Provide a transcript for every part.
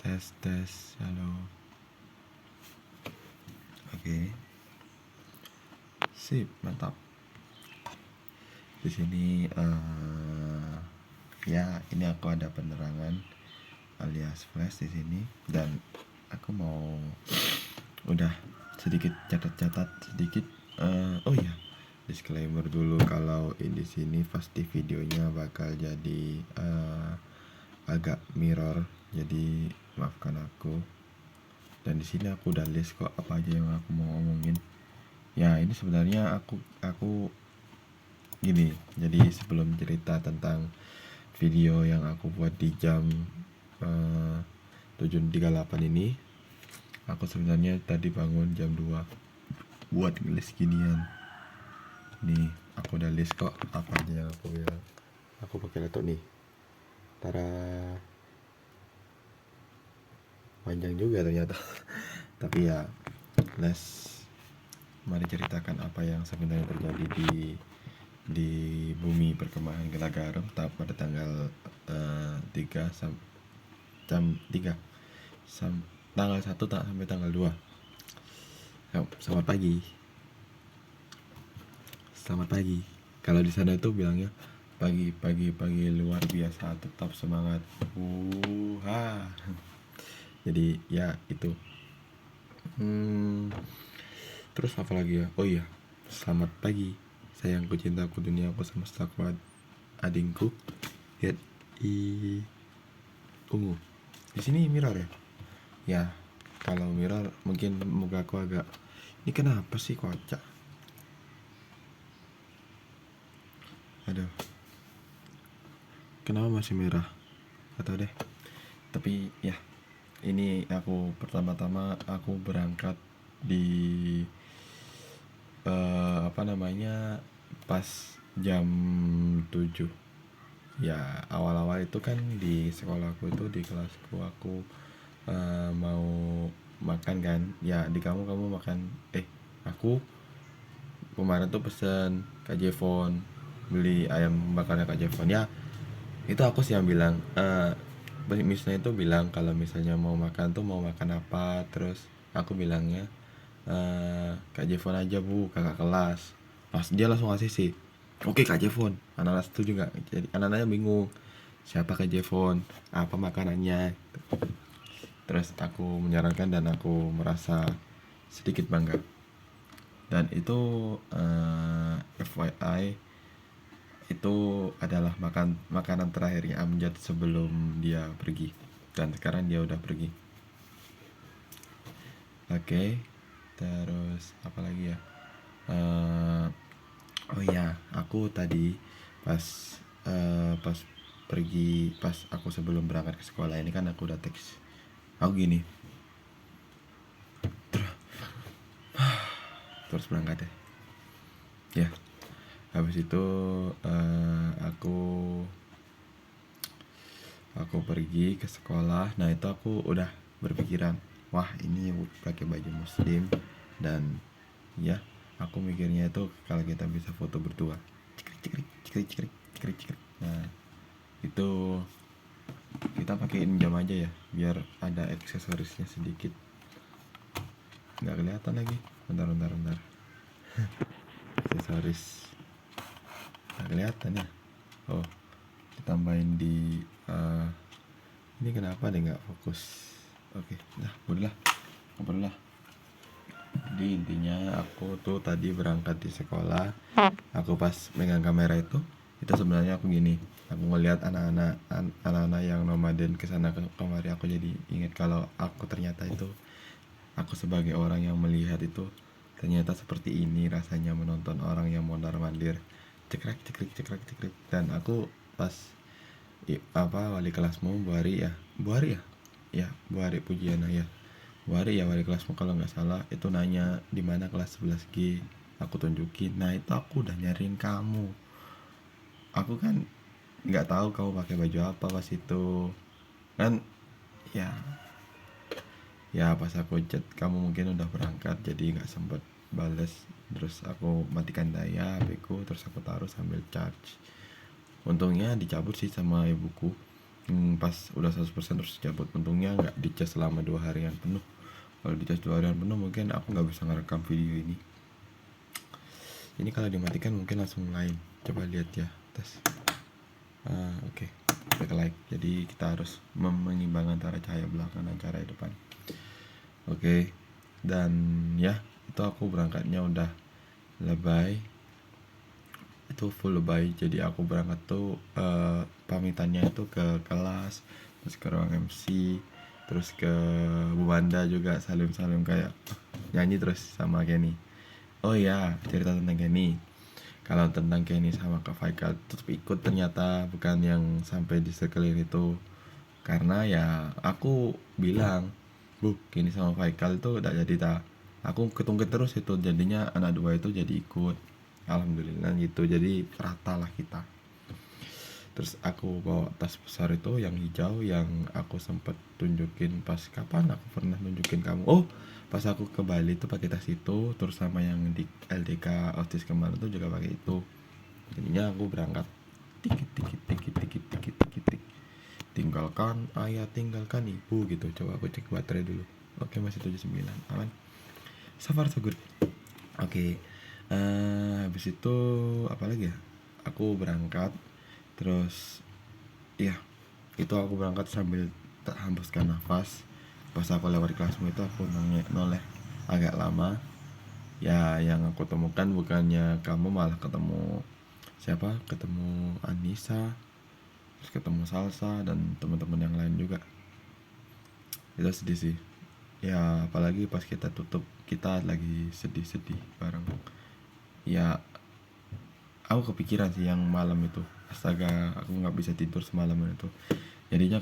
Tes halo. Oke. Sip, mantap. Di sini ya ini aku ada penerangan alias flash di sini, dan aku mau udah sedikit catat sedikit. Oh ya, disclaimer dulu kalau di sini pasti videonya bakal jadi agak mirror, jadi maafkan aku. Dan di sini aku udah list kok apa aja yang aku mau ngomongin. Ya ini sebenarnya aku gini. Jadi sebelum cerita tentang video yang aku buat di jam 7.38 ini, aku sebenarnya tadi bangun jam 2 buat ngelis ginian. Nih aku udah list kok apa aja yang aku bilang. Aku pakai laptop nih. Tara, panjang juga ternyata. Tapi ya, mari ceritakan apa yang sebenarnya terjadi di bumi perkemahan Gelagaro pada tanggal 3 jam 3 tanggal 1 sampai tanggal 2. Selamat pagi. Kalau di sana itu bilangnya pagi luar biasa, tetap semangat. Jadi ya itu. Terus apa lagi ya? Oh iya, selamat pagi sayangku, cintaku, duniaku, semestaku, adingku. Lihat ungu. Di sini mirror ya? Ya, kalau mirror mungkin muka aku agak, ini kenapa sih kocak? Aduh, kenapa masih merah? Atau deh. Tapi ya, ini aku pertama-tama aku berangkat di pas jam 7. Ya awal-awal itu kan di sekolahku itu, di kelasku aku mau makan kan. Ya di kamu makan. Aku kemarin tuh pesen Kak Jevon, beli ayam bakarnya Kak Jevon. Ya itu aku sih yang bilang, misalnya itu bilang kalau misalnya mau makan tuh mau makan apa. Terus aku bilangnya Kak Jevon aja bu, kakak kelas. Pas dia langsung ngasih sih, oke Kak Jevon. Anak-anak itu juga, jadi anak-anaknya bingung siapa Kak Jevon, apa makanannya. Terus aku menyarankan dan aku merasa sedikit bangga. Dan itu FYI, itu adalah makanan terakhirnya Amjad sebelum dia pergi. Dan sekarang dia udah pergi. Oke. Terus apa lagi ya? Oh iya, aku tadi pas pergi, pas aku sebelum berangkat ke sekolah ini kan aku udah teks. Aku gini, terus berangkat ya. Habis itu aku pergi ke sekolah. Nah itu aku udah berpikiran, wah ini pakai baju muslim. Dan ya aku mikirnya itu kalau kita bisa foto berdua, cikrik. Nah itu kita pakein jam aja ya, biar ada aksesorisnya sedikit. Nggak kelihatan lagi. Bentar. Aksesoris nggak kelihatan ya. Oh, ditambahin di ini kenapa deh nggak fokus. Oke, nah boleh lah. Jadi intinya aku tuh tadi berangkat di sekolah. Aku pas megang kamera itu sebenarnya aku gini, aku ngeliat anak-anak yang nomaden kesana kemari. Aku jadi ingat kalau aku ternyata itu, aku sebagai orang yang melihat itu, ternyata seperti ini rasanya menonton orang yang mondar-mandir, cekrek. Dan aku pas wali kelasmu Bu Hari Pujiana ya. Bu Hari ya, wali kelasmu kalau nggak salah, itu nanya di mana kelas 11G. Aku tunjukin. Nah itu aku udah nyariin kamu. Aku kan nggak tahu kamu pakai baju apa pas itu kan. Ya pas aku chat kamu mungkin udah berangkat, jadi nggak sempet bales. Terus aku matikan daya HP ku, terus aku taruh sambil charge. Untungnya dicabut sih sama ibuku. Pas udah 100% terus cabut. Untungnya nggak dicas selama 2 harian penuh. Kalau dicas 2 harian penuh mungkin aku nggak bisa ngerekam video ini. Ini kalau dimatikan mungkin langsung lain. Coba lihat ya, tes. Oke. Klik like. Jadi kita harus menimbang antara cahaya belakang dan cahaya depan. Oke. Dan ya, itu aku berangkatnya udah lebay. Itu full lebay. Jadi aku berangkat tuh pamitannya itu ke kelas, terus ke ruang MC, terus ke Bu Wanda juga salim-salim kayak nyanyi terus sama Kenny. Oh ya, cerita tentang Kenny. Kalau tentang Kenny sama Kak Faikal tetap ikut ternyata, bukan yang sampai di circle itu. Karena ya aku bilang, Bu, Kenny sama Faikal itu udah jadi tak. Aku ketungkit terus itu, jadinya anak dua itu jadi ikut. Alhamdulillah gitu, jadi rata lah kita. Terus aku bawa tas besar itu yang hijau, yang aku sempet tunjukin pas kapan aku pernah nunjukin kamu. Oh, pas aku ke Bali tuh pakai tas itu, terus sama yang di LDK Autis kemarin tuh juga pakai itu. Jadinya aku berangkat tikit tikit tikit tikit tikit tikit tik. Tinggalkan ayah, tinggalkan ibu gitu. Coba aku cek baterai dulu. Oke, masih 79, aman. So far so good. Oke. Habis itu apa lagi ya? Aku berangkat. Terus ya, itu aku berangkat sambil tak hembuskan nafas. Pas aku lewat kelasmu itu aku noleh agak lama. Ya, yang aku temukan bukannya kamu, malah ketemu siapa? Ketemu Anissa, terus ketemu Salsa dan teman-teman yang lain juga. Itu sedih sih. Ya, apalagi pas kita tutup, kita lagi sedih-sedih bareng. Ya, aku kepikiran sih yang malam itu. Astaga, aku nggak bisa tidur semalaman itu. Jadinya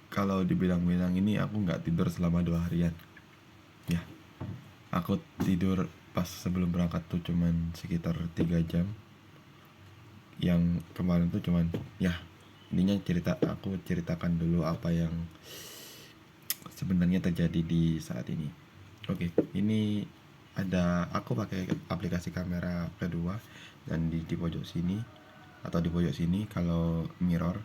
kalau dibilang-bilang ini aku nggak tidur selama 2 harian. Ya, aku tidur pas sebelum berangkat tuh cuman sekitar 3 jam. Yang kemarin tuh cuman ya, ininya aku ceritakan dulu apa yang sebenarnya terjadi di saat ini. Oke, ini aku pakai aplikasi kamera kedua, dan di pojok sini atau di pojok sini kalau mirror,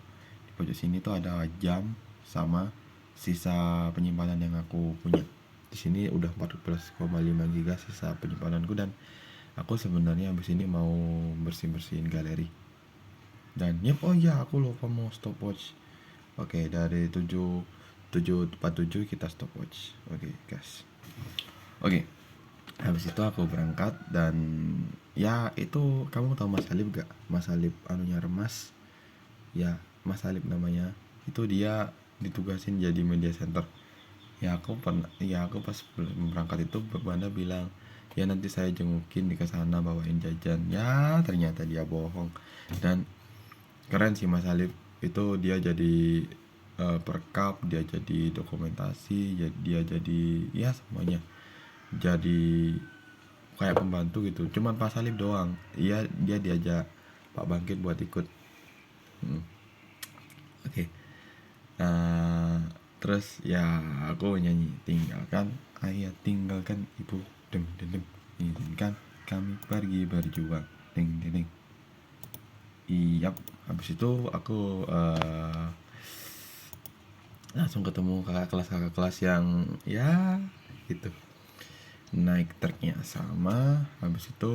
di pojok sini tuh ada jam sama sisa penyimpanan yang aku punya. Di sini udah 14,5 GB sisa penyimpananku, dan aku sebenarnya habis ini mau bersihin galeri. Dan oh iya, aku lupa mau stopwatch. Oke, dari 7:47 kita stopwatch. Oke, guys. Oke. Habis itu aku berangkat, dan ya itu, kamu tahu Mas Halib gak? Mas Halib anunya Remas. Ya, Mas Halib namanya. Itu dia ditugasin jadi media center. Ya aku pas berangkat itu Banda bilang, ya nanti saya jengukin di kesana bawain jajan. Ya ternyata dia bohong. Dan keren sih Mas Halib itu, dia jadi perkap, dia jadi dokumentasi, dia jadi ya semuanya, jadi kayak pembantu gitu. Cuman Pak Salib doang, dia diajak Pak Bangkit buat ikut. Oke. Terus ya aku nyanyi, tinggalkan ayah, tinggalkan ibu, deng deng deng, izinkan kami pergi berjuang, deng deng deng. Iyap. Habis itu aku langsung ketemu kakak kelas yang ya gitu, naik truknya sama. Habis itu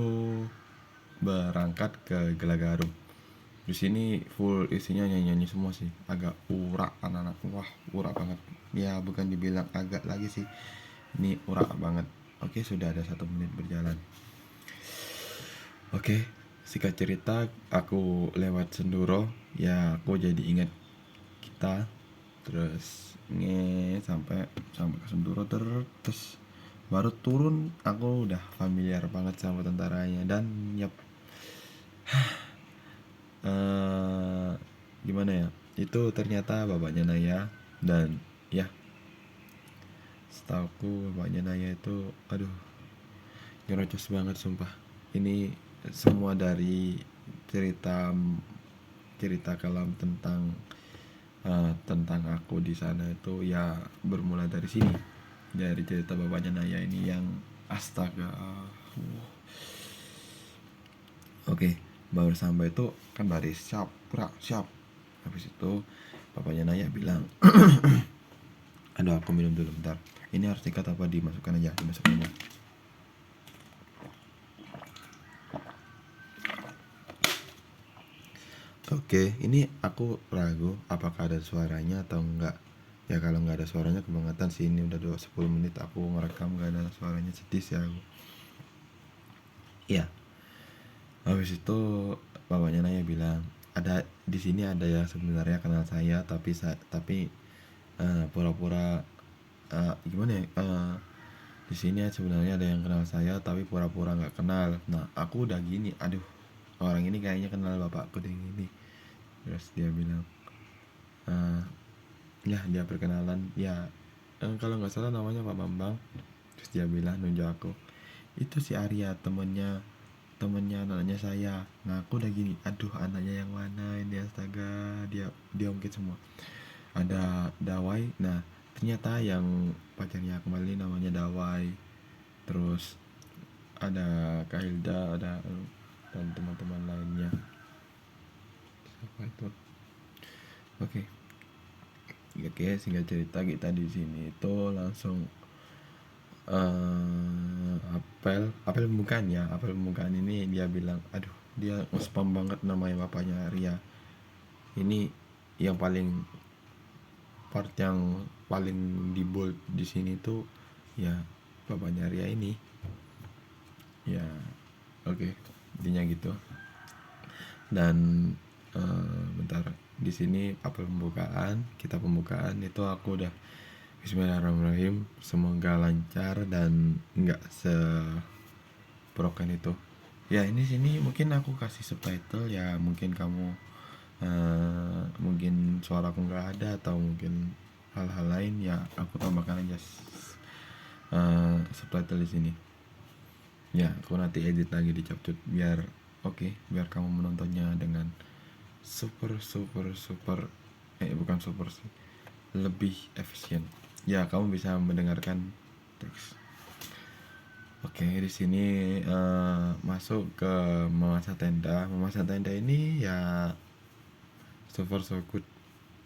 berangkat ke Gelagarum. Di sini full isinya nyanyi semua sih, agak urak anak-anak. Wah, urak banget. Ya bukan dibilang agak lagi sih, ini urak banget. Oke, sudah ada 1 menit berjalan. Oke, singkat cerita, aku lewat Senduro. Ya aku jadi ingat kita. Terus sampai ke Senduro, terus baru turun aku udah familiar banget sama tentaranya. Dan yap, gimana ya, itu ternyata bapaknya Naya. Dan ya, setauku bapaknya Naya itu aduh, nyerocos banget sumpah. Ini semua dari cerita kelam tentang aku di sana itu ya bermula dari sini, dari cerita bapaknya Naya ini yang astaga. Oke, baru sampai itu kan baris siap, gerak siap. Habis itu bapaknya nanya bilang, aduh aku minum dulu bentar, ini harus dikat apa dimasukkan aja? Dimasukkan aja. Oke, ini aku ragu apakah ada suaranya atau enggak. Ya kalau nggak ada suaranya kebangetan sih, ini udah 10 menit aku ngerekam nggak ada suaranya, sedih sih aku. Iya. Habis itu bapaknya nanya bilang, ada di sini ada yang sebenarnya kenal saya tapi pura-pura gimana ya? Di sini sebenarnya ada yang kenal saya tapi pura-pura nggak kenal. Nah, aku udah gini, aduh, orang ini kayaknya kenal bapakku deh gini. Terus dia bilang, eh, ya dia perkenalan, ya kalau nggak salah namanya Pak Bambang. Terus dia bilang nunjuk aku, itu si Arya temennya anaknya saya. Nah aku udah gini, aduh anaknya yang mana ini, astaga, dia ungkit semua. Ada Dawai, nah ternyata yang pacarnya kembali namanya Dawai. Terus ada Kak Hilda, ada dan teman-teman lainnya. Siapa itu? Oke. Oke, singkat cerita kita di sini itu langsung apel pembukaan ini dia bilang, aduh dia spam banget namanya bapaknya Ria. Ini yang part yang paling di bold di sini tuh ya bapaknya Ria ini. Ya, oke, intinya gitu. Dan bentar, di sini apel pembukaan, kita pembukaan itu aku udah Bismillahirrahmanirrahim, semoga lancar dan nggak broken itu. Ya ini sini mungkin aku kasih subtitle ya, mungkin kamu mungkin suara aku nggak ada atau mungkin hal-hal lain ya aku tambahkan aja subtitle di sini. Ya aku nanti edit lagi di CapCut biar oke, biar kamu menontonnya dengan super bukan super sih, lebih efisien. Ya kamu bisa mendengarkan teks. Oke, di sini masuk ke memasak tenda. Memasak tenda ini ya so far so good,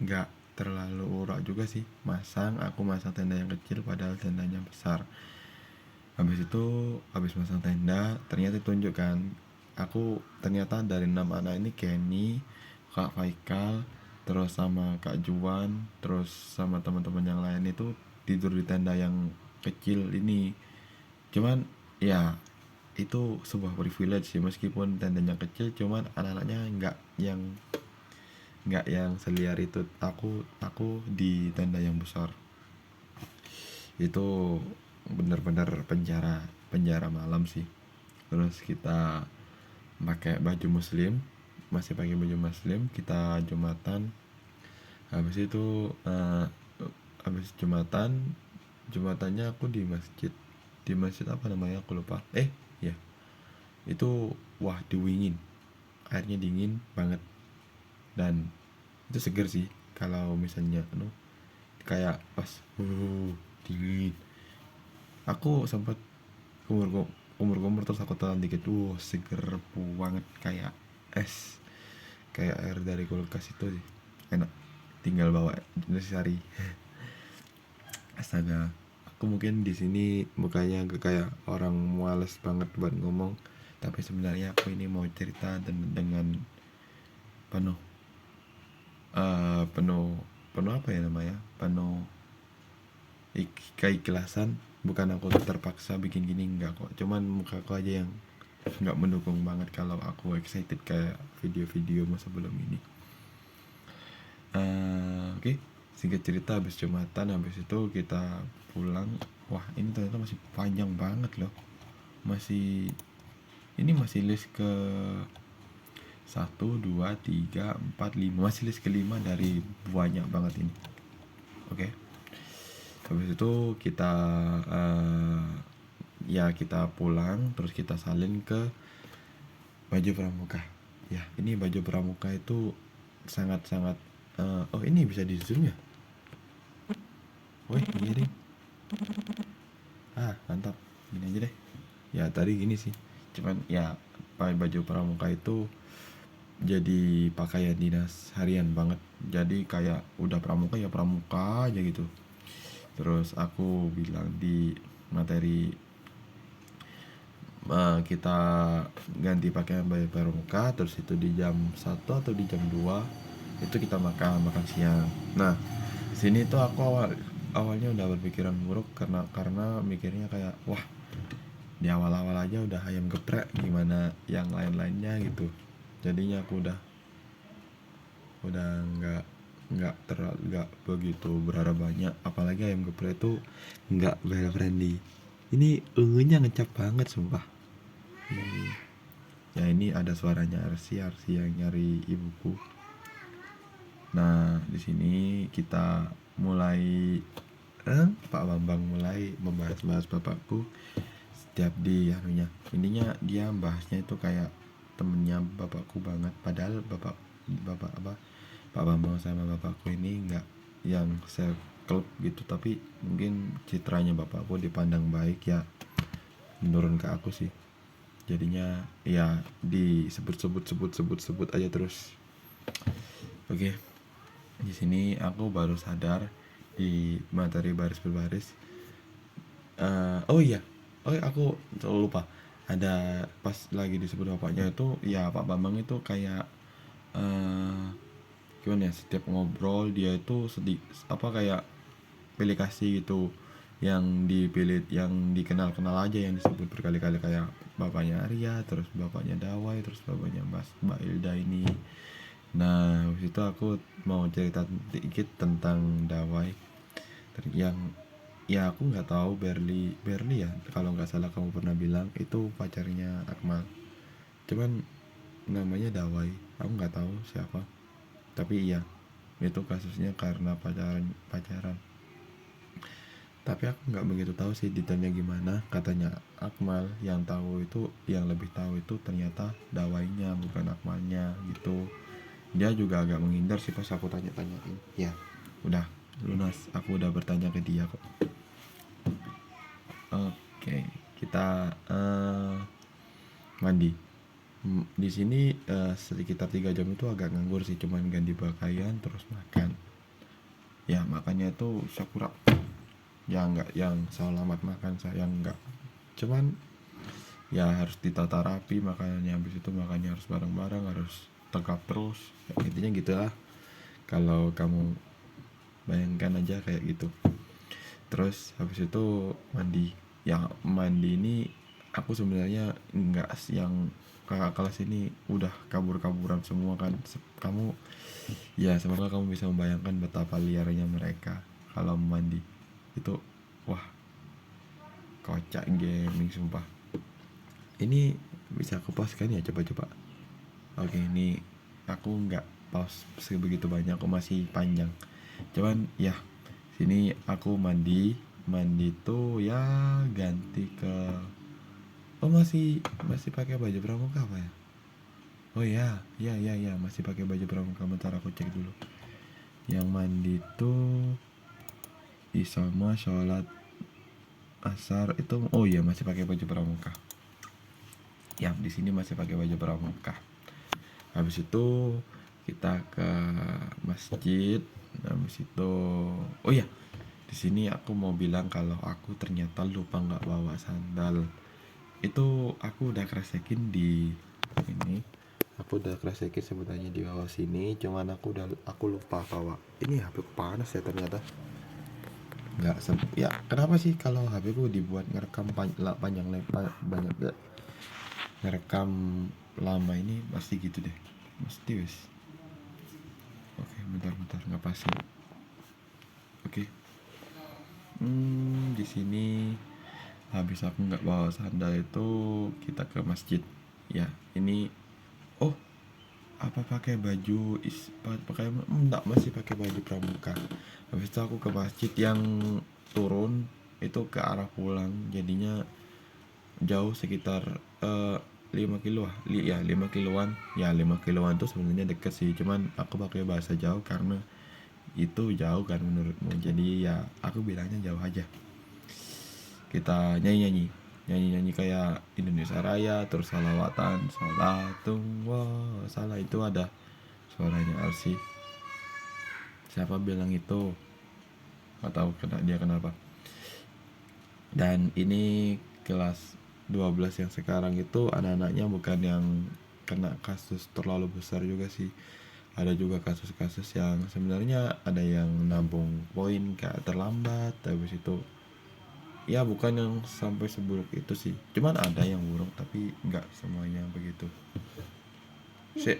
nggak terlalu urak juga sih. Aku masang tenda yang kecil padahal tendanya besar. Habis itu habis masang tenda ternyata ditunjukkan, aku ternyata dari 6 anak ini Kenny, Kak Faikal, terus sama Kak Juan, terus sama teman-teman yang lain itu tidur di tenda yang kecil ini. Cuman ya itu sebuah privilege sih, meskipun tendanya kecil cuman anak-anaknya nggak yang seliar itu. Aku di tenda yang besar itu benar-benar penjara malam sih. Terus kita pakai baju muslim, masih pakai baju muslim, kita jumatan. Habis itu habis jumatannya aku di masjid apa namanya aku lupa. Ya itu, wah dingin, airnya dingin banget dan itu seger sih kalau misalnya kayak pas dingin. Aku sempat kumur terus aku telan dikit, seger banget kayak es, kayak air dari kulkas itu sih, enak, tinggal bawa sehari. Astaga, aku mungkin di sini mukanya kayak orang males banget buat ngomong, tapi sebenarnya aku ini mau cerita dengan penuh penuh apa ya namanya, penuh keikhlasan. Bukan aku terpaksa bikin gini, enggak kok, cuman muka aku aja yang nggak mendukung banget kalau aku excited kayak video-video masa sebelum ini. Oke, singkat cerita habis jumatan, habis itu kita pulang. Wah ini ternyata masih panjang banget loh, masih list ke 1, 2, 3, 4, 5, masih list kelima dari banyak banget ini. Oke. Habis itu kita kita pulang, terus kita salin ke baju pramuka. Ya ini baju pramuka itu sangat-sangat ini bisa di zoom ya. Iya deh, mantap, gini aja deh. Ya tadi gini sih, cuman ya baju pramuka itu jadi pakaian dinas harian banget. Jadi kayak udah pramuka ya pramuka aja gitu. Terus aku bilang di materi, kita ganti pakaian baju pramuka, terus itu di jam 1 atau di jam 2 itu kita makan siang. Nah, sini tuh aku awalnya udah berpikiran buruk karena mikirnya kayak wah, di awal-awal aja udah ayam geprek, gimana yang lain-lainnya gitu. Jadinya aku udah nggak begitu berharap banyak, apalagi ayam geprek itu nggak very friendly. Ini ungunya ngecap banget sumpah. Ya ini ada suaranya Arsi yang nyari ibuku. Nah, di sini kita mulai Pak Bambang mulai membahas bapakku setiap di anunya. Intinya dia bahasnya itu kayak temennya bapakku banget, padahal bapak bapak apa Pak Bambang sama bapakku ini nggak yang seklub gitu, tapi mungkin citranya bapakku dipandang baik ya, menurun ke aku sih. Jadinya ya disebut aja terus. Oke. Di sini aku baru sadar di materi baris berbaris. Oh iya, aku selalu lupa. Ada pas lagi disebut bapaknya itu, ya Pak Bambang itu kayak gimana ya, setiap ngobrol dia itu kayak pilih kasih gitu, yang dipilih yang dikenal aja, yang disebut berkali-kali kayak bapaknya Arya, terus bapaknya Dawai, terus bapaknya Mbak Ilda ini. Nah, habis itu aku mau cerita dikit tentang Dawai, yang ya aku nggak tahu, Berli ya kalau nggak salah kamu pernah bilang itu pacarnya Akmal, cuman namanya Dawai, aku nggak tahu siapa, tapi iya itu kasusnya karena pacaran. Tapi aku nggak begitu tahu sih detailnya gimana. Katanya Akmal yang tahu itu, yang lebih tahu itu ternyata Dawainya bukan Akmalnya gitu. Dia juga agak menghindar sih pas aku tanya-tanyain. Ya udah lunas, aku udah bertanya ke dia kok. Oke, kita mandi. Di sini sekitar 3 jam itu agak nganggur sih, cuman ganti pakaian terus makan. Ya makannya itu sakura, ya nggak yang selamat makan, saya nggak, cuman ya harus ditata rapi makanannya. Habis itu makannya harus bareng-bareng, harus tegap terus ya, intinya gitulah. Kalau kamu bayangkan aja kayak gitu. Terus habis itu mandi. Ya mandi ini aku sebenarnya nggak yang kakak kelas ini udah kabur-kaburan semua kan. Kamu ya semoga kamu bisa membayangkan betapa liarnya mereka kalau mandi itu. Wah, kocak gaming sumpah. Ini bisa aku pause kan ya, coba. Oke, ini aku nggak pause sebegitu banyak, aku masih panjang. Cuman ya sini aku mandi tuh ya ganti ke, masih pakai baju pramuka apa ya? Oh ya, masih pakai baju pramuka. Bentar aku cek dulu. Yang mandi tuh sama sholat asar itu, oh iya masih pakai baju pramuka. Ya di sini masih pakai baju pramuka. Habis itu kita ke masjid. Habis itu oh iya, di sini aku mau bilang kalau aku ternyata lupa nggak bawa sandal. Itu aku udah kresekin di ini. Aku udah kresekin sebenarnya di bawah sini, cuman aku lupa bawa. Ini HP ku panas ya ternyata. Nggak ya kenapa sih kalau HP ku dibuat ngerekam panjang lebar banyak gak ngerekam lama ini pasti gitu deh, mesti wis. Oke, bentar nggak pasti. Oke. Di sini habis aku nggak bawa sandal itu kita ke masjid. Ya ini, oh apa pakai baju pakai enggak, masih pakai baju pramuka. Habis itu aku ke masjid yang turun itu ke arah pulang, jadinya jauh sekitar 5 kilo ya 5 kiloan. Ya 5 kiloan tuh sebenarnya deket sih, cuman aku pakai bahasa jauh karena itu jauh kan menurutmu, jadi ya aku bilangnya jauh aja. Kita nyanyi nyanyi-nyanyi kayak Indonesia Raya, terus salawatan, salatullah salah, itu ada suaranya Arsi. Siapa bilang itu? Nggak tahu dia kenapa. Dan ini kelas 12 yang sekarang itu anak-anaknya bukan yang kena kasus terlalu besar juga sih. Ada juga kasus-kasus yang sebenarnya ada yang nabung poin kayak terlambat, habis itu ya bukan yang sampai seburuk itu sih, cuman ada yang buruk tapi nggak semuanya begitu sih.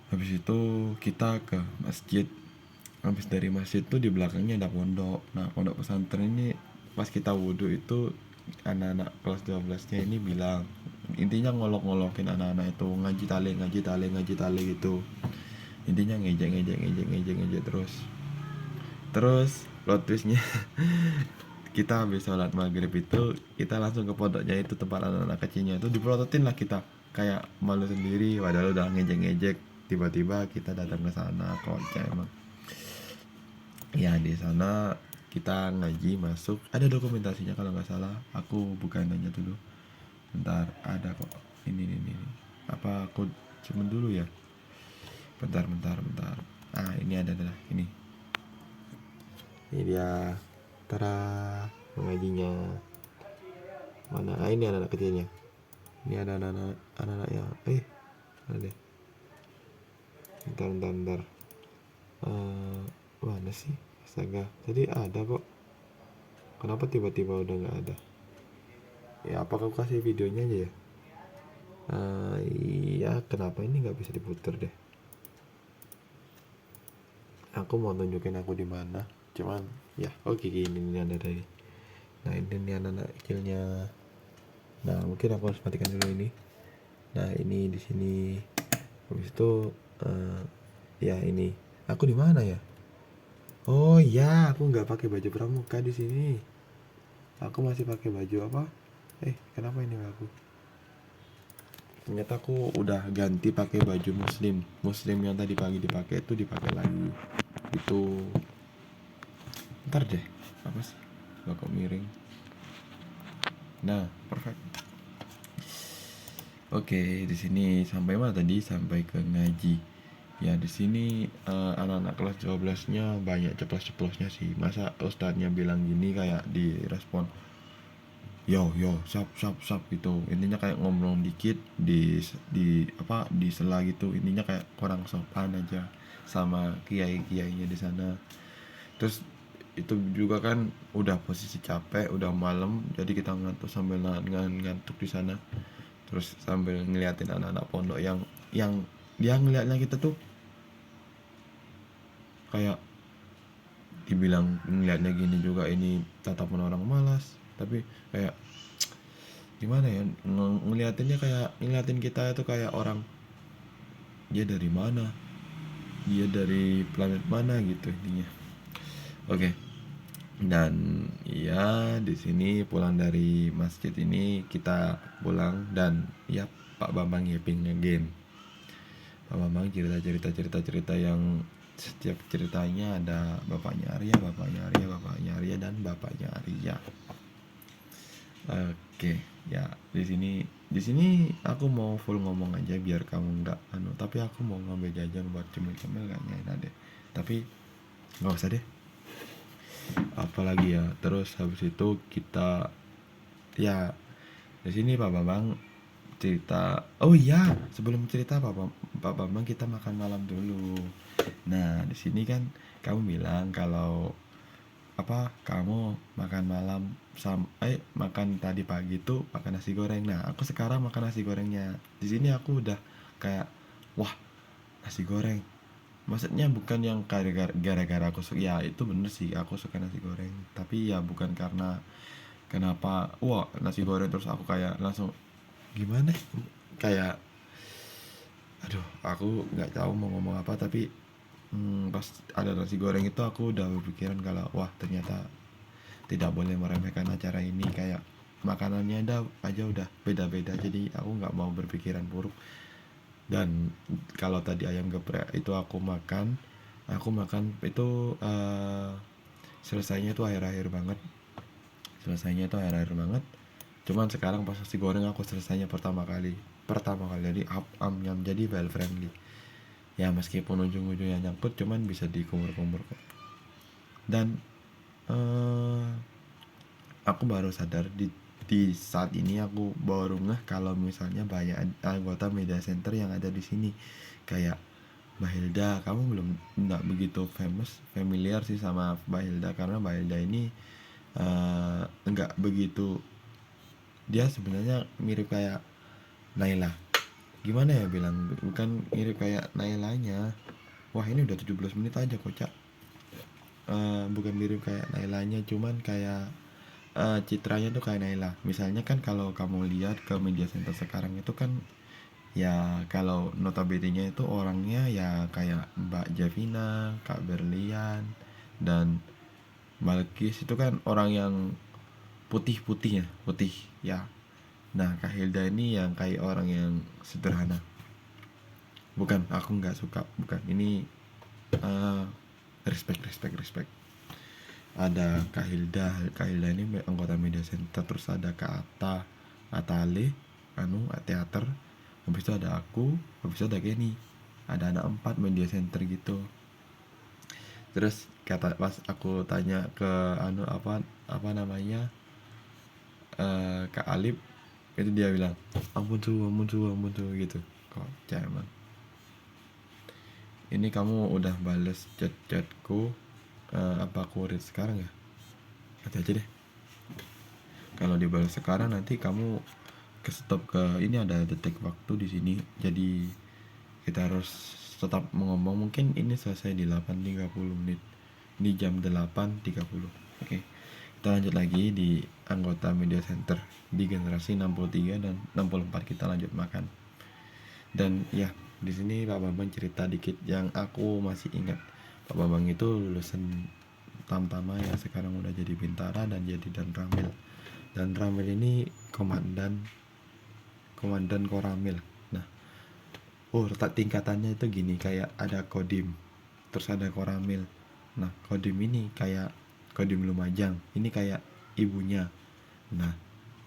Habis itu kita ke masjid. Habis dari masjid tuh di belakangnya ada pondok. Nah, pondok pesantren ini pas kita wudhu itu anak-anak kelas 12 nya ini bilang, intinya ngolok-ngolokin anak-anak itu, ngaji tali ngaji tali ngaji tali gitu. Intinya ngejek ngejek ngejek ngejek ngejek terus plot twistnya kita habis sholat maghrib itu kita langsung ke pondoknya itu, tempat anak-anak kecilnya itu, diprototin lah kita, kayak malu sendiri padahal udah ngejek-ngejek. Tiba-tiba kita datang ke sana, kocak emang. Ya di sana kita ngaji, masuk, ada dokumentasinya kalau nggak salah, aku bukan nanya dulu, bentar, ada kok, ini apa, aku cuman dulu ya, bentar. Ini ada ini dia, tara mengajinya mana. Ini anak-anak kecilnya, ini ada anak-anak yang ada deh, bentar. Mana sih, astaga, tadi ada kok, kenapa tiba-tiba udah nggak ada ya? Apa aku kasih videonya aja ya? Iya, kenapa ini nggak bisa diputar deh? Aku mau tunjukin aku di mana, cuman ya oke, gini nih ada tadi. Nah ini nih anak-anak kecilnya. Nah mungkin aku harus matikan dulu ini. Nah ini di sini. Habis itu ya ini aku di mana ya? Oh ya, aku nggak pakai baju pramuka di sini. Aku masih pakai baju apa? Kenapa ini aku? Ternyata aku udah ganti pakai baju muslim yang tadi pagi dipakai itu, dipakai lagi. Itu ntar deh, apa sih? Kok miring. Nah, perfect. Oke, di sini sampai mana tadi? Sampai ke ngaji. Ya di sini anak-anak kelas 12-nya banyak ceplos-ceplosnya sih. Masa ustadznya bilang gini kayak direspon yo sap gitu. Intinya kayak ngomong dikit di sela gitu. Intinya kayak kurang sopan aja sama kiai-kiainya di sana. Terus itu juga kan udah posisi capek, udah malam, jadi kita ngantuk sambil ngantuk di sana. Terus sambil ngeliatin anak-anak pondok yang dia ngeliatnya kita tuh kayak dibilang ngeliatnya gini juga, ini tatapan orang malas, tapi kayak gimana ya, ngeliatinnya kayak ngeliatin kita itu kayak orang, dia dari mana, dia dari planet mana gitu intinya. Oke. Dan ya di sini pulang dari masjid ini kita pulang, dan ya Pak Bambang Yeping again. Pak Bambang cerita yang setiap ceritanya ada bapaknya Arya, dan bapaknya Arya. Oke, ya di sini aku mau full ngomong aja biar kamu nggak tapi aku mau ngambil jajan buat cemil-cemil kayaknya enak deh. Tapi nggak usah deh. Apalagi ya, terus habis itu kita ya di sini Pak Bambang cerita. Oh iya, sebelum cerita Pak Bambang kita makan malam dulu. Nah di sini kan kamu bilang kalau kamu makan malam makan tadi pagi tuh makan nasi goreng. Nah aku sekarang makan nasi gorengnya. Di sini aku udah kayak, wah, nasi goreng, maksudnya bukan yang gara-gara aku suka, ya itu bener sih aku suka nasi goreng, tapi ya bukan karena kenapa wah nasi goreng terus aku kayak langsung gimana, kayak aduh aku nggak tahu mau ngomong apa, tapi pas ada nasi goreng itu aku udah berpikiran kalau wah ternyata tidak boleh meremehkan acara ini, kayak makanannya aja udah beda-beda, jadi aku nggak mau berpikiran buruk. Dan kalau tadi ayam geprek itu aku makan itu selesainya tuh akhir-akhir banget. selesainya itu air banget. Cuman sekarang pas nasi goreng aku selesainya pertama kali jadi nyam jadi well friendly ya, meskipun ujung-ujungnya nyangkut cuman bisa dikumur-kumur kok. Dan aku baru sadar di saat ini, aku baru ngeh kalau misalnya banyak anggota media center yang ada di sini. Kayak Mbak Hilda, kamu belum nggak begitu familiar sih sama Mbak Hilda, karena Mbak Hilda ini nggak begitu, dia sebenarnya mirip kayak Naila. Gimana ya bilang, bukan mirip kayak Nailanya. Wah ini udah 17 menit aja kocak. Bukan mirip kayak Nailanya, cuman kayak citranya tuh kayak Naila. Misalnya kan kalau kamu lihat ke media center sekarang itu kan, ya kalau notabene-nya itu orangnya ya kayak Mbak Javina, Kak Berlian, dan Balkis itu kan orang yang putih-putih ya. Nah Kak Hilda ini yang kayak orang yang sederhana. Bukan, aku nggak suka, bukan. Ini respect. Ada Kak Hilda ini anggota media center, terus ada Kak Atale, teater, habis itu ada aku, habis itu ada Kenny, ada anak 4 media center gitu. Terus kata pas aku tanya ke apa namanya Kak Alip, itu dia bilang ampun tuh gitu. Kok emang ini kamu udah bales chatku, apa aku read sekarang ya? Hati aja deh. Kalau dibalas sekarang nanti kamu ke stop ke ini, ada detik waktu di sini. Jadi kita harus tetap ngomong. Mungkin ini selesai di 8.30 menit. Di jam 8.30. Oke. Kita lanjut lagi di anggota media center di generasi 63 dan 64, kita lanjut makan. Dan ya, di sini Pak Bambang cerita dikit yang aku masih ingat. Pak Bambang itu lulusan Tamtama ya, sekarang udah jadi Bintara dan jadi Dan Ramil. Dan Ramil ini komandan Koramil. Nah, letak tingkatannya itu gini, kayak ada Kodim, terus ada Koramil. Nah, Kodim ini kayak Kodim Lumajang, ini kayak ibunya. Nah,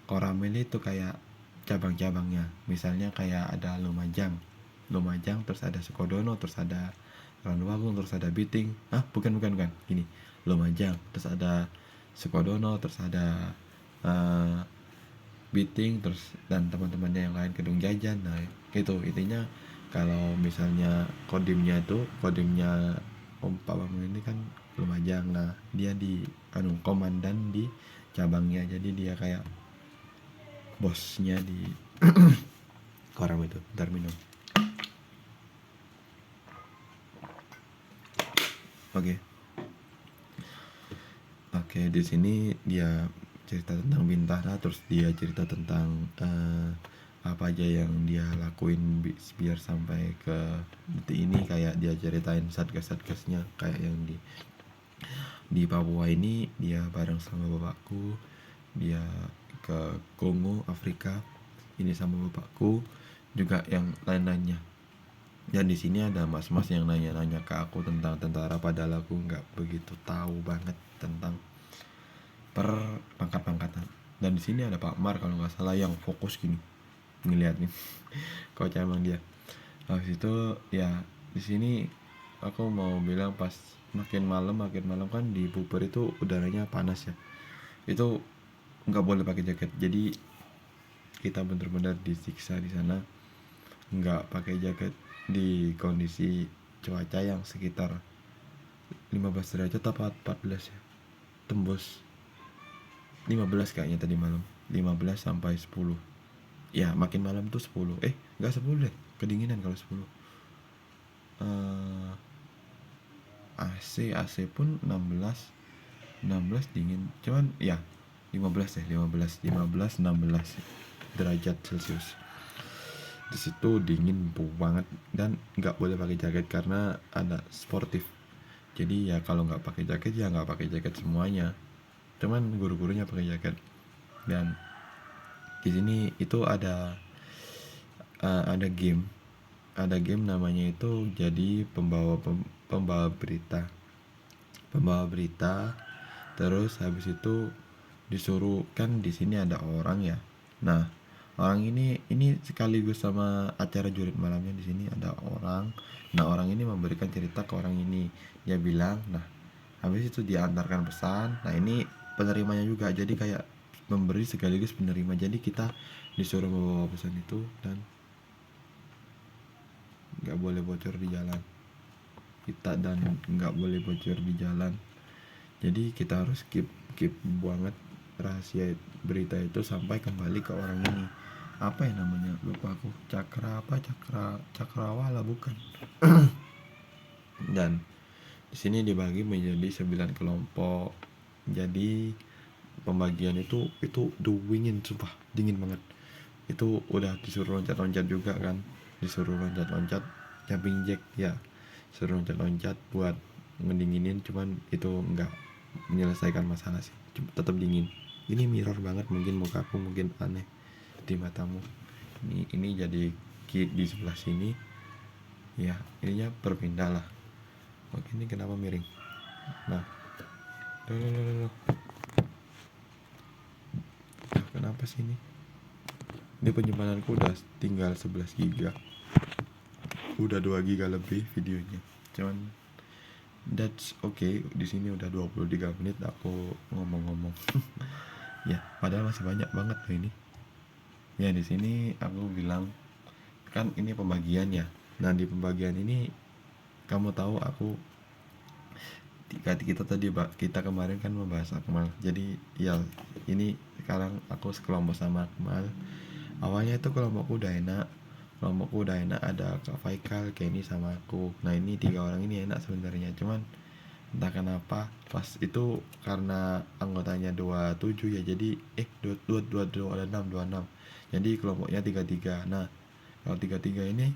Koramil itu kayak cabang-cabangnya. Misalnya kayak ada Lumajang, terus ada Sukodono, terus ada Randuagung, terus ada Biting. Bukan. Gini, Lumajang, terus ada Sukodono, terus ada Biting, terus dan teman-temannya yang lain, Kedung Jajan. Nah itu intinya. Kalau misalnya kodimnya Om Pak Bambang ini kan Lumajang. Nah dia di komandan di cabangnya, jadi dia kayak bosnya di Koram itu. Bentar minum. Oke, di sini dia cerita tentang Bintara, terus dia cerita tentang apa aja yang dia lakuin biar sampai ke detik ini. Kayak dia ceritain satgas-satgasnya, kayak yang di Papua ini dia bareng sama bapakku, dia ke Kongo, Afrika ini sama bapakku, juga yang lain-lainnya. Dan di sini ada mas-mas yang nanya-nanya ke aku tentang tentara, padahal aku nggak begitu tahu banget tentang per pangkat-pangkatan. Dan di sini ada Pak Mar kalau nggak salah yang fokus gini ngeliat nih. Kocak emang dia. Habis itu ya di sini aku mau bilang, pas makin malam kan di Puper itu udaranya panas ya. Itu nggak boleh pakai jaket. Jadi kita bener-bener disiksa di sana, nggak pakai jaket di kondisi cuaca yang sekitar 15 derajat apa 14 ya, tembus 15 kayaknya tadi malam, 15 sampai 10. Ya makin malam tuh 10. Enggak 10 deh, kedinginan kalau 10. AC pun 16 dingin. Cuman ya 15 16 derajat Celcius. Di situ dingin banget dan nggak boleh pakai jaket karena ada sportif. Jadi ya kalau nggak pakai jaket ya nggak pakai jaket semuanya. Cuman guru-gurunya pakai jaket. Dan di sini itu ada game namanya itu jadi pembawa berita. Terus habis itu disuruh, kan di sini ada orang ya. Nah, orang ini sekaligus sama acara jurit malamnya. Di sini ada orang. Nah, orang ini memberikan cerita ke orang ini. Dia bilang, nah, habis itu diantarkan pesan. Nah, ini penerimanya juga. Jadi kayak memberi sekaligus penerima. Jadi kita disuruh membawa pesan itu dan nggak boleh bocor di jalan. Kita dan nggak boleh bocor di jalan. Jadi kita harus keep banget rahasia berita itu sampai kembali ke orang ini. Apa ya namanya, lupa aku, cakrawala bukan. Dan di sini dibagi menjadi 9 kelompok. Jadi pembagian itu dingin, sumpah dingin banget. Itu udah disuruh loncat-loncat juga kan, disuruh loncat-loncat jumping jack ya, suruh loncat-loncat buat ngedinginin, cuman itu enggak menyelesaikan masalah sih, tetap dingin. Ini mirror banget, mungkin mukaku mungkin aneh di matamu. Ini jadi kit di sebelah sini ya, ininya berpindah lah. Oke, ini kenapa miring? Nah, loh. Kenapa sih ini? Ini penyimpanan udah tinggal 11 giga. Udah 2 giga lebih videonya. Cuman that's okay. Di sini udah 23 menit aku ngomong-ngomong. Ya, padahal masih banyak banget loh ini. Ya, di sini aku bilang kan ini pembagian ya. Nah, di pembagian ini kamu tahu aku kita kemarin kan membahas Akmal. Jadi ya ini sekarang aku sekelompok sama Akmal. Awalnya itu kelompokku udah enak, ada Kak Faikal, Kenny sama aku. Nah, ini 3 orang ini enak sebenarnya, cuman entah kenapa pas itu karena anggotanya 27 ya, jadi 26, jadi kelompoknya 33. Nah, kalau 33 ini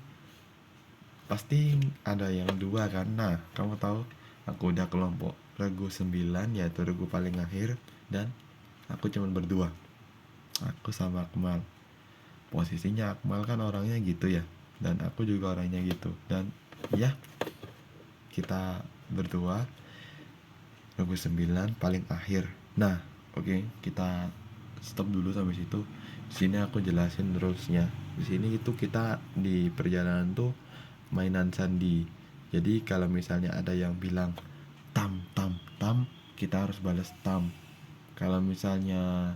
pasti ada yang 2 kan. Nah, kamu tahu aku udah kelompok regu 9, yaitu regu paling akhir, dan aku cuman berdua, aku sama Akmal. Posisinya Akmal kan orangnya gitu ya, dan aku juga orangnya gitu, dan ya kita berdua regu 9 paling akhir. Nah, oke, kita stop dulu sampai situ. Di sini aku jelasin terusnya. Di sini itu kita di perjalanan tuh mainan sandi. Jadi kalau misalnya ada yang bilang tam, kita harus balas tam. Kalau misalnya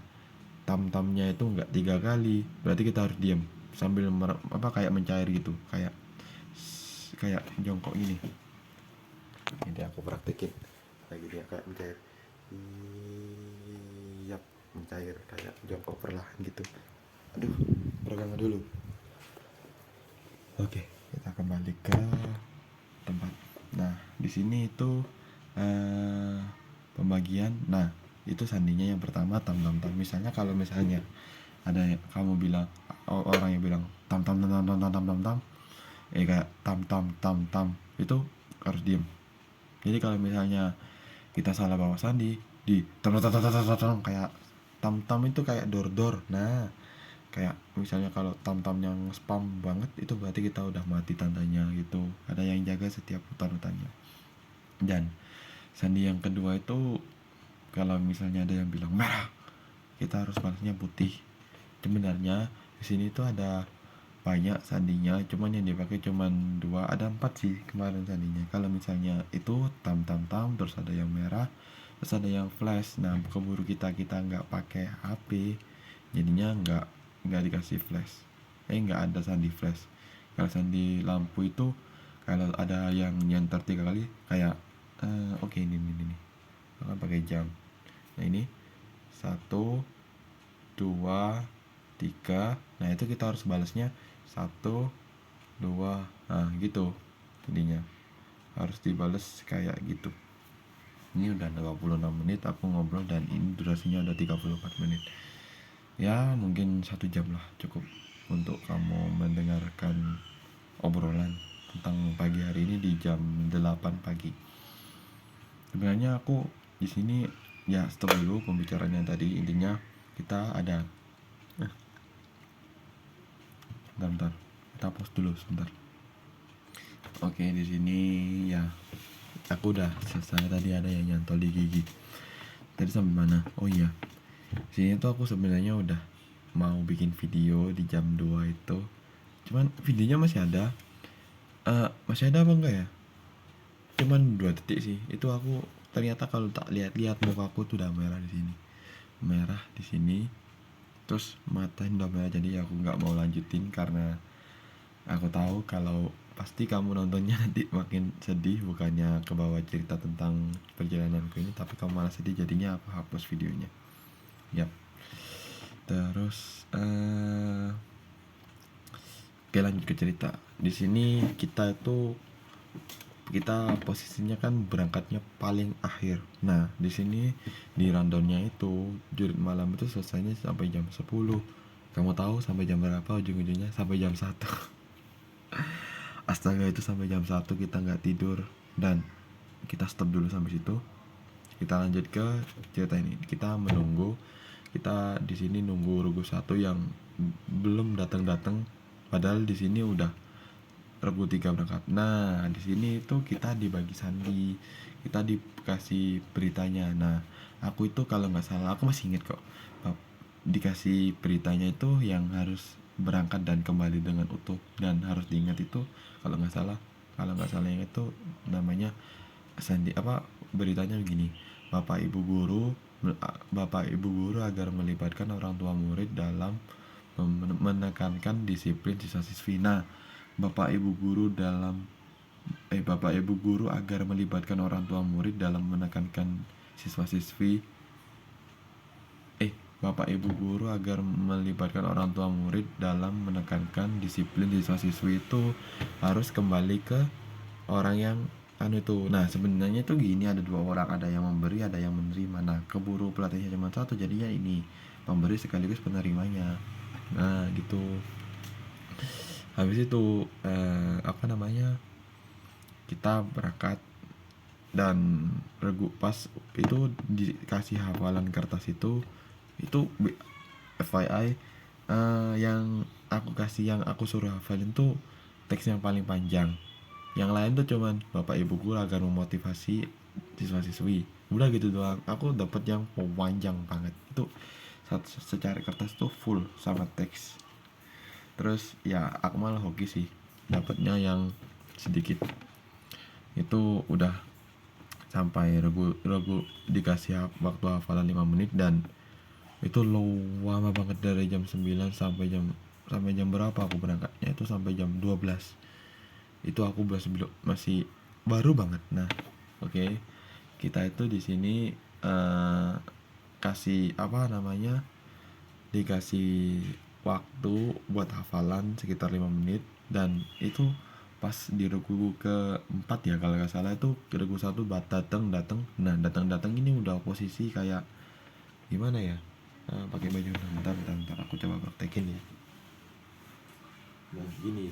tam-tamnya itu enggak 3 kali, berarti kita harus diam sambil kayak mencair gitu, kayak jongkok gini. Ini aku praktekin lagi, dia kayak mencair. Yap, mencair kayak jongkok perlahan gitu. Aduh, pegangan dulu. Oke, kita kembali ke tempat. Nah, di sini itu pembagian. Nah, itu sandinya yang pertama tam. Misalnya kalau misalnya ada kamu bilang, orang yang bilang tam, kayak tam, itu harus diem. Jadi kalau misalnya kita salah bawa sandi di tam kayak tam itu kayak dor. Nah, kayak misalnya kalau tam yang spam banget, itu berarti kita udah mati tandanya gitu. Ada yang jaga setiap hutan-hutannya. Dan sandi yang kedua itu kalau misalnya ada yang bilang merah, kita harus balasnya putih. Sebenarnya di sini tuh ada banyak sandinya, cuman yang dipakai cuman 2, ada 4 sih kemarin sandinya. Kalau misalnya itu tam, terus ada yang merah, terus ada yang flash. Nah, keburu kita nggak pakai HP, jadinya nggak dikasih flash. Nggak ada sandi flash. Kalau sandi lampu itu kalau ada yang nyenter 3 kali kayak oke, ini akan pakai jam. Nah, ini 1, 2, 3. Nah, itu kita harus balasnya 1, 2. Nah, gitu jadinya harus dibales kayak gitu. Ini udah 26 menit aku ngobrol, dan ini durasinya udah 34 menit. Ya, mungkin 1 jam lah cukup untuk kamu mendengarkan obrolan tentang pagi hari ini di jam 8 pagi. Sebenarnya aku di sini ya stop dulu pembicaraannya tadi. Intinya kita ada bentar, kita pause dulu sebentar. Oke, di sini ya aku udah selesai. Tadi ada yang nyantol di gigi. Tadi sampai mana? Oh iya, Sini tuh aku sebenarnya udah mau bikin video di jam 2 itu, cuman videonya masih ada. Masih ada apa enggak ya, cuman 2 detik sih itu. Aku ternyata kalau tak lihat-lihat muka aku tuh udah merah di sini, merah di sini, terus mata udah merah. Jadi aku nggak mau lanjutin karena aku tahu kalau pasti kamu nontonnya nanti makin sedih, bukannya ke bawah cerita tentang perjalananku ini, tapi kamu malah sedih. Jadinya aku hapus videonya. Yap. Terus oke, lanjut ke cerita. Di sini kita posisinya kan berangkatnya paling akhir. Nah, di sini di rundownnya itu jurit malam itu selesainya sampai jam 10. Kamu tahu sampai jam berapa ujung-ujungnya? Sampai jam 1. Astaga, itu sampai jam 1 kita nggak tidur. Dan kita stop dulu sampai situ. Kita lanjut ke cerita ini. Kita menunggu. Kita di sini nunggu Regu 1 yang belum datang-datang. Padahal di sini udah Regu 3 berangkat. Nah, di sini itu kita dibagi sandi. Kita dikasih beritanya. Nah, aku itu kalau nggak salah, aku masih inget kok. Dikasih beritanya itu yang harus berangkat dan kembali dengan utuh. Dan harus diingat itu kalau nggak salah, yang itu namanya sandi apa, beritanya begini. Bapak ibu guru agar melibatkan orang tua murid dalam menekankan disiplin siswa-siswi. Nah, Bapak Ibu guru dalam Bapak Ibu guru agar melibatkan orang tua murid dalam menekankan siswa-siswi. Bapak Ibu guru agar melibatkan orang tua murid dalam menekankan disiplin siswa-siswi itu harus kembali ke orang yang itu. Nah, sebenarnya itu gini, ada 2 orang, ada yang memberi, ada yang menerima. Nah, keburu pelatihnya cuma 1, jadinya ini pemberi sekaligus penerimanya. Nah, gitu. Habis itu kita berangkat dan Regu pas itu dikasih hafalan kertas itu FYI, yang aku suruh hafalin tuh teks yang paling panjang. Yang lain tuh cuman Bapak Ibu guru agar memotivasi siswa-siswi, udah gitu doang. Aku dapat yang panjang banget itu, secara kertas tuh full sama teks. Terus ya aku malah hoki sih dapatnya yang sedikit. Itu udah sampai Regu dikasih waktu hafalan 5 menit, dan itu lama banget, dari jam 9 sampai jam berapa aku berangkatnya, itu sampai jam 12. Itu aku masih baru banget. Nah, oke. Kita itu di sini dikasih waktu buat hafalan sekitar 5 menit. Dan itu pas di regu keempat ya kalau nggak salah, itu regu 1 datang. Nah, datang ini udah posisi kayak gimana ya, pakai baju. Bentar, aku coba praktekin ya. Nah, gini,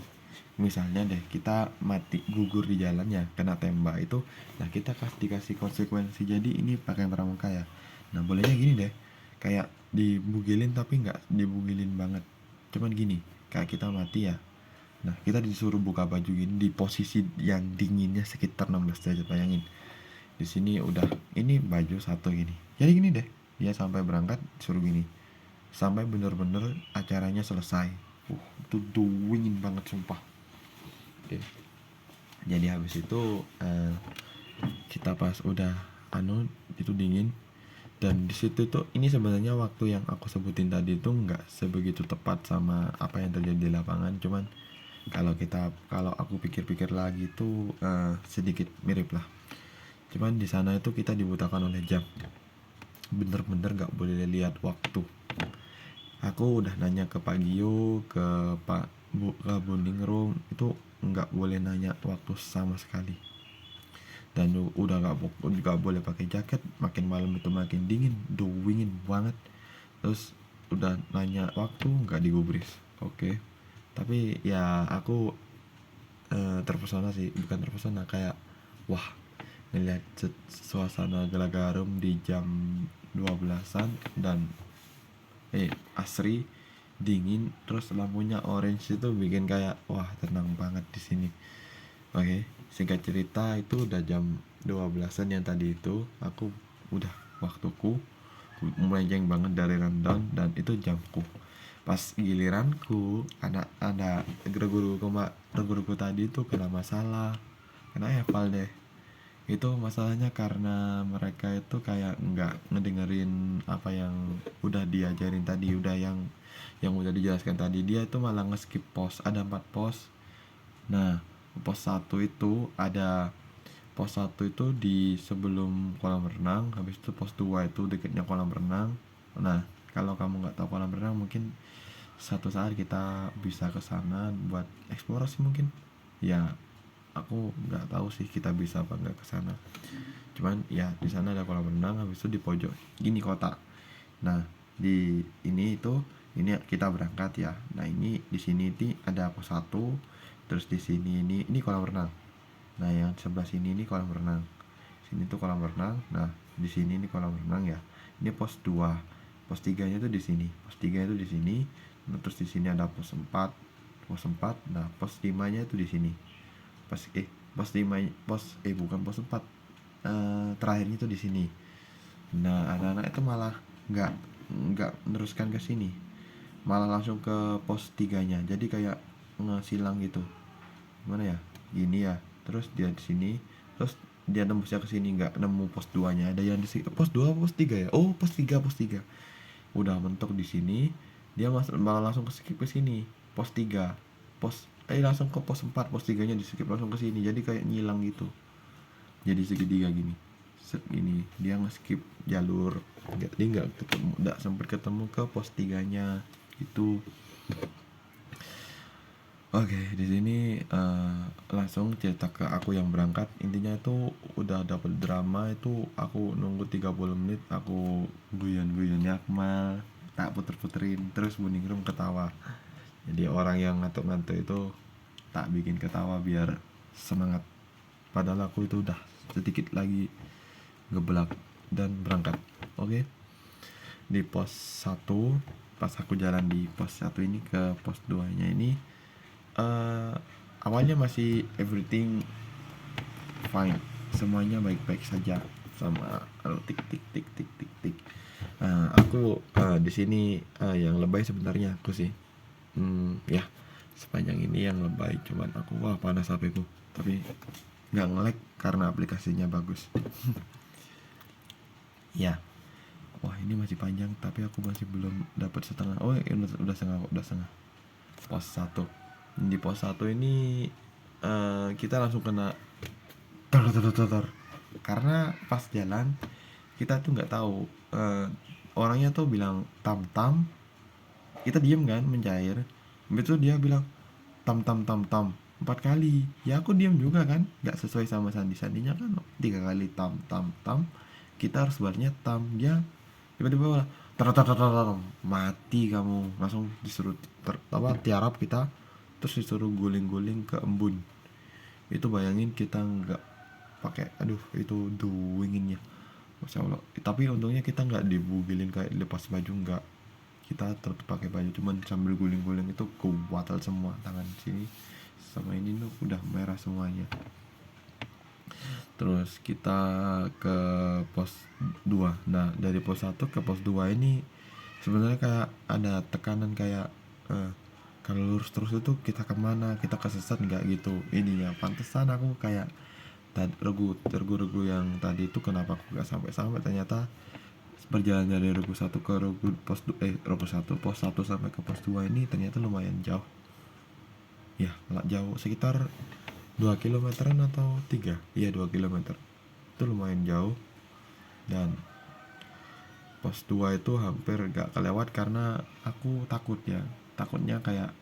misalnya deh kita mati gugur di jalan ya, kena tembak itu. Nah, kita dikasih konsekuensi. Jadi ini pakai pramuka ya. Nah, bolehnya gini deh, kayak dibugilin tapi nggak dibugilin banget, cuman gini, kayak kita mati ya. Nah, kita disuruh buka baju gini di posisi yang dinginnya sekitar 16 derajat. Bayangin di sini udah ini baju satu gini. Jadi gini deh, dia sampai berangkat suruh gini sampai bener-bener acaranya selesai. Itu dingin banget sumpah. Oke. Jadi habis itu kita pas udah itu dingin. Dan di situ tuh, ini sebenarnya waktu yang aku sebutin tadi itu nggak sebegitu tepat sama apa yang terjadi di lapangan. Cuman kalau aku pikir-pikir lagi tuh sedikit mirip lah. Cuman di sana itu kita dibutakan oleh jam. Bener-bener nggak boleh lihat waktu. Aku udah nanya ke Pak Gio, ke Bu Ningrum, itu nggak boleh nanya waktu sama sekali. Dan udah nggak boleh pakai jaket. Makin malam itu makin dingin, dingin banget. Terus udah nanya waktu nggak digubris. Oke. Tapi ya aku terpesona sih, bukan terpesona, kayak wah, ngeliat suasana Gelagarum di jam 12-an dan asri, dingin, terus lampunya orange, itu bikin kayak wah, tenang banget di sini. Oke, singkat cerita itu udah jam 12-an yang tadi itu, aku udah waktuku. melenceng banget dari rundown, dan itu jamku. Pas giliranku ada guruku tadi tuh kena masalah, kena eval deh. Itu masalahnya karena mereka itu kayak nggak ngedengerin apa yang udah diajarin tadi, udah yang udah dijelaskan tadi. Dia itu malah ngeskip pos, ada 4 pos. Nah, pos satu itu ada pos satu itu di sebelum kolam renang, habis itu pos 2 itu dekatnya kolam renang. Nah, kalau kamu nggak tahu kolam renang, mungkin satu saat kita bisa ke sana buat eksplorasi mungkin. Ya, aku nggak tahu sih kita bisa apa nggak ke sana. Cuman ya di sana ada kolam renang, habis itu di pojok gini kota. Nah, di ini kita berangkat ya. Nah, ini di sini ada pos 1, terus di sini ini kolam renang. Nah, yang sebelah sini ini kolam renang. Sini tuh kolam renang. Nah, di sini ini kolam renang ya. Ini pos 2. Pos 3-nya tuh di sini. Pos 3 itu di sini. Nah, terus di sini ada pos 4. Pos 4. Nah, pos 5-nya itu di sini. Pos 5 bukan pos 4. Terakhirnya itu di sini. Nah, anak-anak itu malah nggak meneruskan ke sini. Malah langsung ke pos 3-nya. Jadi kayak ngesilang gitu. Gimana ya? Gini ya. Terus dia di sini, terus dia nembusnya ke sini, nggak nemu pos 2-nya. Ada yang di sini pos 2 pos 3 ya. Oh, pos 3 pos 3. Udah mentok di sini, dia malah langsung ke skip ke sini. Pos 3. Langsung ke pos 4, pos 3-nya di skip langsung ke sini. Jadi kayak ngilang gitu. Jadi segitiga gini. Gini, dia nge-skip jalur. Dia nggak sempat ketemu ke pos 3-nya gitu. Oke, di sini langsung cerita ke aku yang berangkat. Intinya itu udah dapet drama itu, aku nunggu 30 menit, aku guyon Akmal, tak puter-puterin, terus Buningrum ketawa. Jadi orang yang ngantuk-ngantuk itu tak bikin ketawa biar semangat. Padahal aku itu udah sedikit lagi ngebelak dan berangkat. Oke. Di pos 1, pas aku jalan di pos 1 ini ke pos 2-nya ini, awalnya masih everything fine, semuanya baik-baik saja, sama tik tik tik tik tik tik. Aku di sini yang lebay sebenarnya aku sih. Ya, sepanjang ini yang lebay cuman aku. Wah, panas HP ku, tapi nggak nge-lag karena aplikasinya bagus. Ya, wah ini masih panjang tapi aku masih belum dapat setengah. Oh, udah setengah. Pos 1. Di pos 1 ini kita langsung kena tor. Karena pas jalan kita tuh nggak tahu, orangnya tuh bilang tam, kita diem kan mencair. Habis itu dia bilang tam 4 kali. Ya aku diem juga kan, nggak sesuai sama sandinya kan 3 kali tam. Kita harus balasnya tam. Dia tiba-tiba mati kamu, langsung disuruh tiarap kita, terus disuruh guling-guling ke embun. Itu bayangin kita nggak pakai, aduh itu dinginnya, masya Allah. Tapi untungnya kita nggak dibugilin kayak lepas baju, nggak, kita tetap pakai baju, cuman sambil guling-guling itu kuatal semua tangan sini sama ini tuh udah merah semuanya. Terus kita ke pos 2. Nah, dari pos 1 ke pos 2 ini sebenarnya kayak ada tekanan kayak kalau lurus terus itu kita kemana, kita kesesat nggak gitu. Ini ya pantesan aku kayak regu yang tadi itu kenapa aku nggak sampai ternyata perjalanan dari regu 1 ke regu pos 1 sampai ke pos 2 ini ternyata lumayan jauh. Ya, jauh sekitar 2 kilometeran atau 3. Iya, 2 kilometer. Itu lumayan jauh. Dan pos 2 itu hampir gak kelewat karena aku takutnya kayak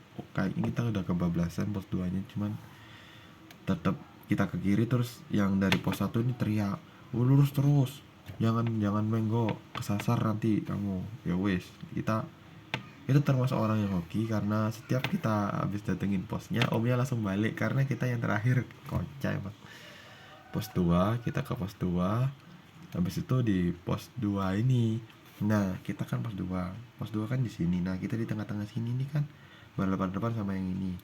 ini kita udah kebablasan pos 2 nya, cuman tetap kita ke kiri, terus yang dari pos 1 ini teriak, lurus terus, jangan menggok, kesasar nanti kamu. Ya wes, kita itu termasuk orang yang hoki karena setiap kita habis datengin posnya, omnya langsung balik karena kita yang terakhir. Kocak emang. Pos 2, kita ke pos 2. Habis itu di pos 2 ini, nah kita kan pos 2 kan di sini. Nah, kita di tengah-tengah sini nih kan, berdepan sama yang ini.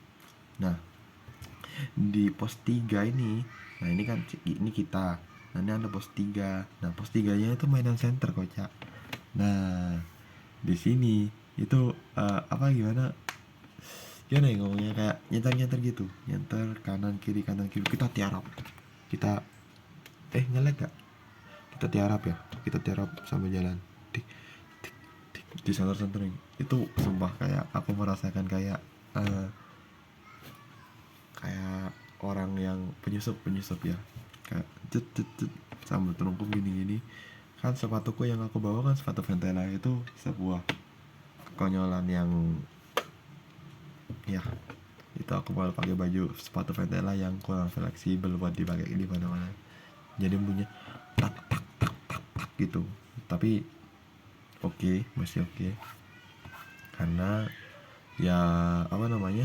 Nah, di pos 3 ini, nah ini kan ini kita. Nah, ini ada pos 3. Nah, pos 3-nya itu mainan center, kocak. Nah, di sini itu apa gimana gimana ya ngomongnya, kayak nyetar gitu, nyetar kanan kiri kita tiarap, kita ngelek gak, kita tiarap ya, kita tiarap sambil jalan, tik tik tik di center itu. Sumpah kayak aku merasakan kayak eh, kayak orang yang penyusup ya, kayak cet sambil terungkung gini kan. Sepatuku yang aku bawa kan sepatu Ventela, itu sebuah kekonyolan yang ya, itu aku malah pakai baju sepatu Ventela yang kurang fleksibel buat dipakai di mana-mana, jadi bunyinya tak tak tak tak tak gitu. Tapi masih oke, karena ya apa namanya,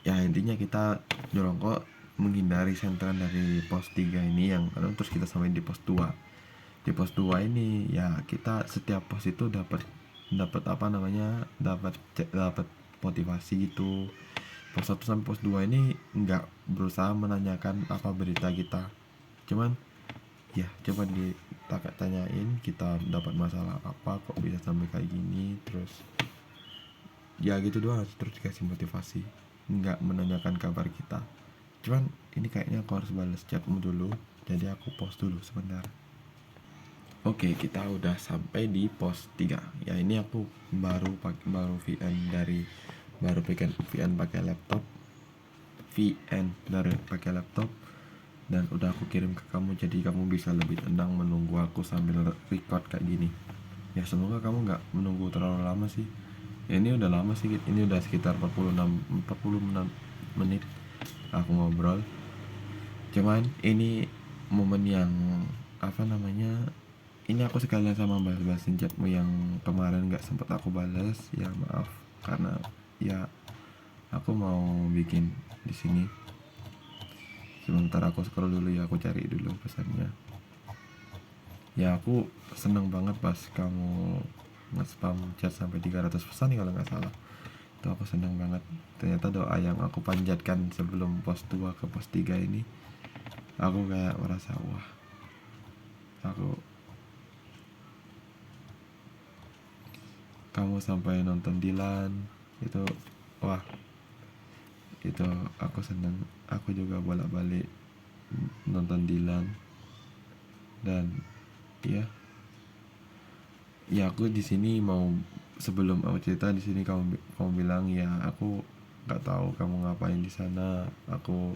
ya intinya kita nyolongkok menghindari sentran dari pos 3 ini yang terus kita sampai di pos 2. Di pos 2 ini ya kita setiap pos itu dapat dapat apa namanya, dapat motivasi gitu. Pos 1 sampai pos 2 ini nggak berusaha menanyakan apa berita kita, cuman ya coba ditanyain kita dapat masalah apa kok bisa sampai kayak gini, terus ya gitu doang, terus dikasih motivasi, nggak menanyakan kabar kita. Cuman ini kayaknya aku harus balas chatmu dulu, jadi aku post dulu sebentar. Oke, kita udah sampai di pos 3. Ya ini aku baru VN dari baru bikin VN pakai laptop. Dan udah aku kirim ke kamu, jadi kamu bisa lebih tenang menunggu aku sambil record kayak gini. Ya semoga kamu nggak menunggu terlalu lama sih. Ya, ini udah lama sih, ini udah sekitar 46 menit aku ngobrol. Cuman ini momen yang apa namanya, ini aku sekalian sama balas-balasin chatmu yang kemarin nggak sempet aku balas. Ya maaf, karena ya aku mau bikin di sini. Sebentar aku scroll dulu ya, aku cari dulu pesannya. Ya aku seneng banget pas kamu nge-spam chat sampai 300 pesan nih kalau nggak salah. Itu aku seneng banget. Ternyata doa yang aku panjatkan sebelum pos 2 ke pos 3 ini, aku kayak merasa wah, aku kamu sampai nonton Dilan itu, wah itu aku seneng. Aku juga bolak-balik nonton Dilan. Dan ya aku di sini mau, sebelum aku cerita di sini kamu bilang ya aku nggak tahu kamu ngapain di sana. Aku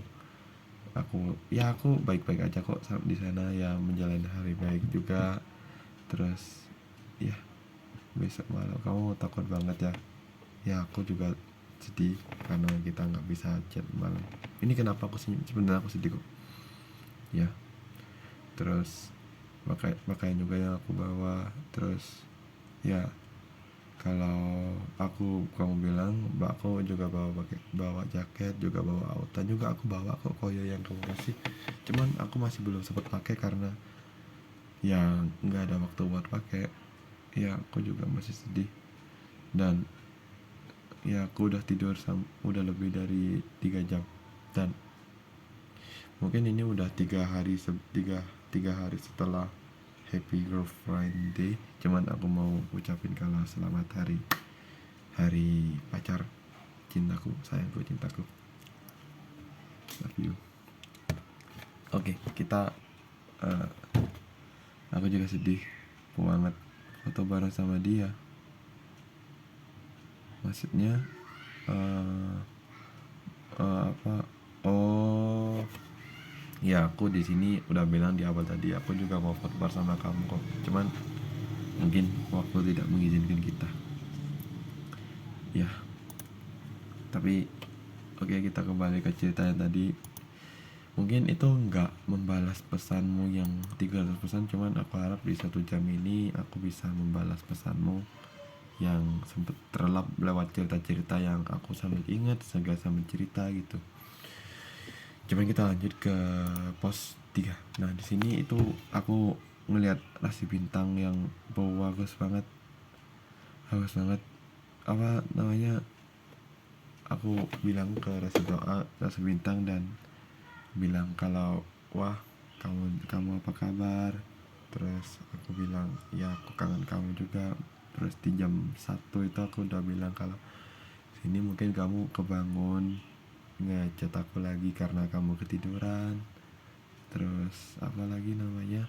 baik-baik aja kok di sana, ya menjalani hari baik juga. Terus ya besok malam kamu takut banget ya. Ya aku juga sedih karena kita nggak bisa chat malam ini. Kenapa aku sebenarnya aku sedih kok ya. Terus pakaian juga yang aku bawa. Terus ya kalau kamu bilang mbak aku juga bawa jaket, juga bawa autan, juga aku bawa kok koyo yang kamu kasih. Cuman aku masih belum sempat pakai karena ya nggak ada waktu buat pakai. Ya aku juga masih sedih. Dan ya aku udah tidur udah lebih dari 3 jam. Dan mungkin ini udah 3 hari setelah Happy Girlfriend Day. Cuman aku mau ucapin kalau selamat hari pacar cintaku, sayangku, cintaku, love you. Oke, kita aku juga sedih banget foto bareng sama dia. Maksudnya apa, oh ya aku di sini udah bilang di awal tadi, aku juga mau foto bersama kamu kok. Cuman mungkin waktu tidak mengizinkan kita ya. Tapi oke, kita kembali ke cerita yang tadi. Mungkin itu nggak membalas pesanmu yang 300 pesan, cuman aku harap di 1 jam ini aku bisa membalas pesanmu yang sempet terlelap lewat cerita-cerita yang aku sambil ingat, sambil cerita gitu. Cuman kita lanjut ke pos 3. Nah di sini itu aku ngelihat rasi bintang yang bagus banget, apa namanya. Aku bilang ke rasi bintang dan bilang kalau wah, kamu apa kabar. terus aku bilang ya aku kangen kamu juga. Terus di jam 1 itu aku udah bilang kalau sini mungkin kamu kebangun ngechat aku lagi karena kamu ketiduran. Terus apa lagi namanya,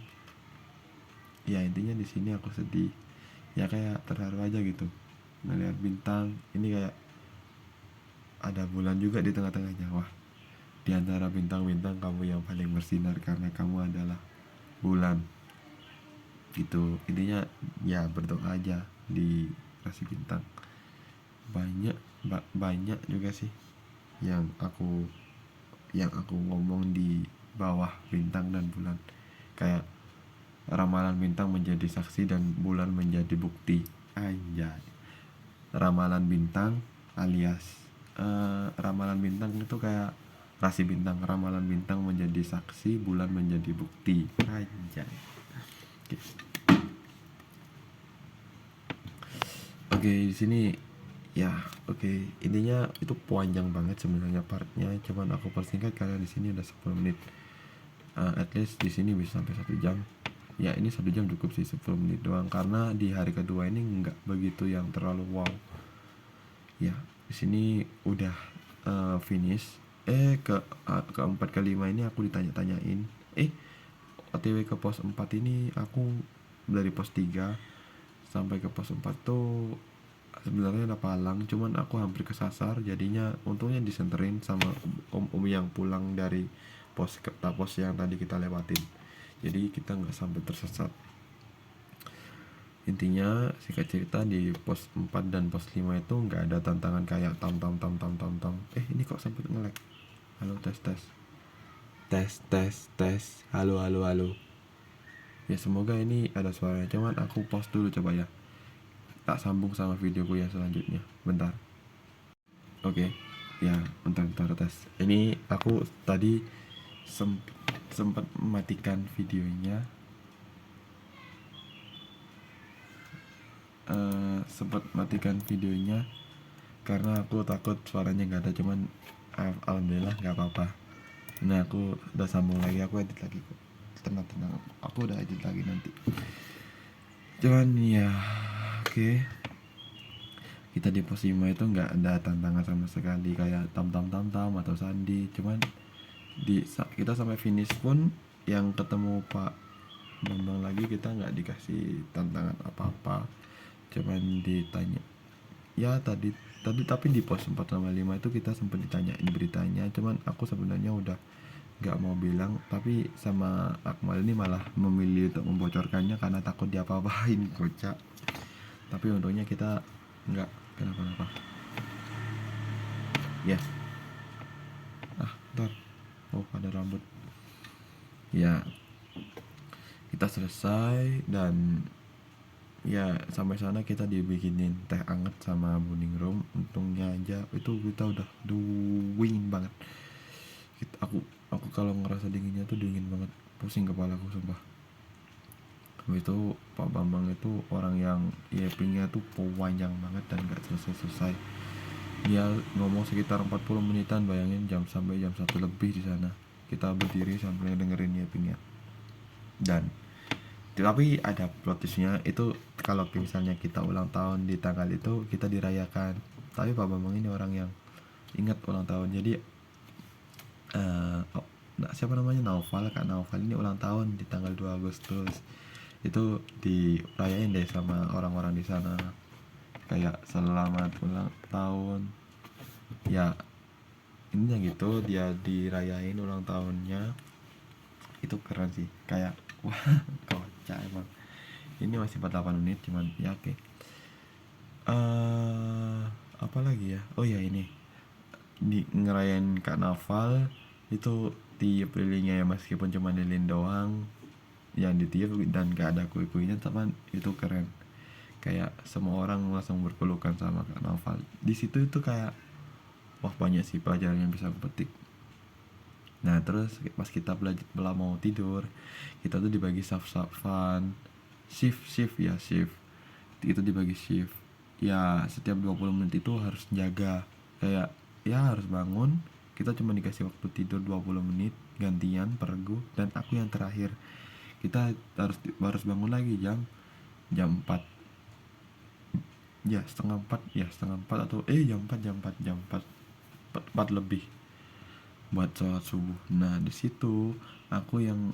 ya intinya di sini aku sedih ya, kayak terharu aja gitu ngeliat bintang ini, kayak ada bulan juga di tengah-tengahnya. Wah, di antara bintang-bintang kamu yang paling bersinar karena kamu adalah bulan gitu. Intinya ya berdoa aja dikasih bintang. Banyak juga sih yang aku ngomong di bawah bintang dan bulan, kayak ramalan bintang menjadi saksi dan bulan menjadi bukti. Anjay, ramalan bintang alias ramalan bintang itu kayak rasi bintang, ramalan bintang menjadi saksi, bulan menjadi bukti. Anjay. Oke, di sini ya, oke. Intinya itu panjang banget sebenarnya partnya, cuman aku persingkat karena di sini udah 10 menit. At least di sini bisa sampai 1 jam. Ya ini 1 jam cukup sih, 10 menit doang karena di hari kedua ini nggak begitu yang terlalu wow. Ya di sini udah finish. Keempat kelima ini aku ditanya-tanyain. OTW ke pos 4 ini aku dari pos 3 sampai ke pos 4 tuh sebenarnya ada palang, cuman aku hampir kesasar. Jadinya untungnya disenterin sama om yang pulang dari pos yang tadi kita lewatin, jadi kita nggak sampai tersesat. Intinya singkat cerita, di pos 4 dan pos 5 itu nggak ada tantangan kayak tam tam tam tam tam tam. Ini kok sampai nge-lag. Halo, tes tes tes tes tes, halo halo halo. Ya semoga ini ada suaranya, cuman aku pause dulu coba ya, tak sambung sama videoku yang selanjutnya. Bentar. Oke. Ya, bentar tes. Ini aku tadi sempat mematikan videonya. Karena aku takut suaranya nggak ada, cuman alhamdulillah nggak apa-apa. Nah, aku udah sambung lagi, aku edit lagi kok. Tenang, aku udah edit lagi nanti. Cuman ya, oke. Kita di pos 5 itu nggak ada tantangan sama sekali kayak tam tam tam tam atau sandi. Cuman kita sampai finish pun yang ketemu Pak Bambang lagi, kita nggak dikasih tantangan apa-apa, cuman ditanya ya tadi tapi di pos 4 sama 5 itu kita sempat ditanyain beritanya, cuman aku sebenarnya udah nggak mau bilang, tapi sama Akmal ini malah memilih untuk membocorkannya karena takut diapa-apain kocak. Tapi untungnya kita nggak kenapa-napa ya. Ntar ada rambut ya. Kita selesai dan ya sampai sana kita dibikinin teh anget sama Buning Room. Untungnya aja itu kita udah dingin banget. Aku kalau ngerasa dinginnya tuh dingin banget, pusing kepalaku sumpah. Habis itu Pak Bambang itu orang yang yappingnya tuh panjang banget dan gak selesai. Dia ngomong sekitar 40 menitan, bayangin sampai jam 1 lebih di sana. Kita berdiri sambil dengerin yappingnya. Dan tapi ada plot twistnya itu, kalau misalnya kita ulang tahun di tanggal itu kita dirayakan. Tapi Pak Bambang ini orang yang ingat ulang tahun. Jadi siapa namanya, Kak Naufal ini ulang tahun di tanggal 2 Agustus. Itu dirayain deh sama orang-orang di sana, kayak selamat ulang tahun ya, ininya gitu. Dia dirayain ulang tahunnya, itu keren sih, kayak wah kocak emang. Ini masih 48 menit cuman ya oke. Apa lagi ya, oh ya ini ngerayain karnaval itu tiup lilinnya ya, meskipun cuma lilin doang yang ditiup dan gak ada kue-kuenya, tapi itu keren. Kayak semua orang langsung berpelukan sama karnaval di situ. Itu kayak wah, banyak sih pelajaran yang bisa aku petik. Nah terus pas kita belajar mau tidur, kita tuh dibagi shift itu dibagi shift ya. Setiap 20 menit itu harus jaga, kayak ya harus bangun. Kita cuma dikasih waktu tidur 20 menit gantian pergu, dan aku yang terakhir kita harus bangun lagi jam jam 4, ya setengah 4 atau jam 4 lebih buat sholat subuh. Nah di situ aku yang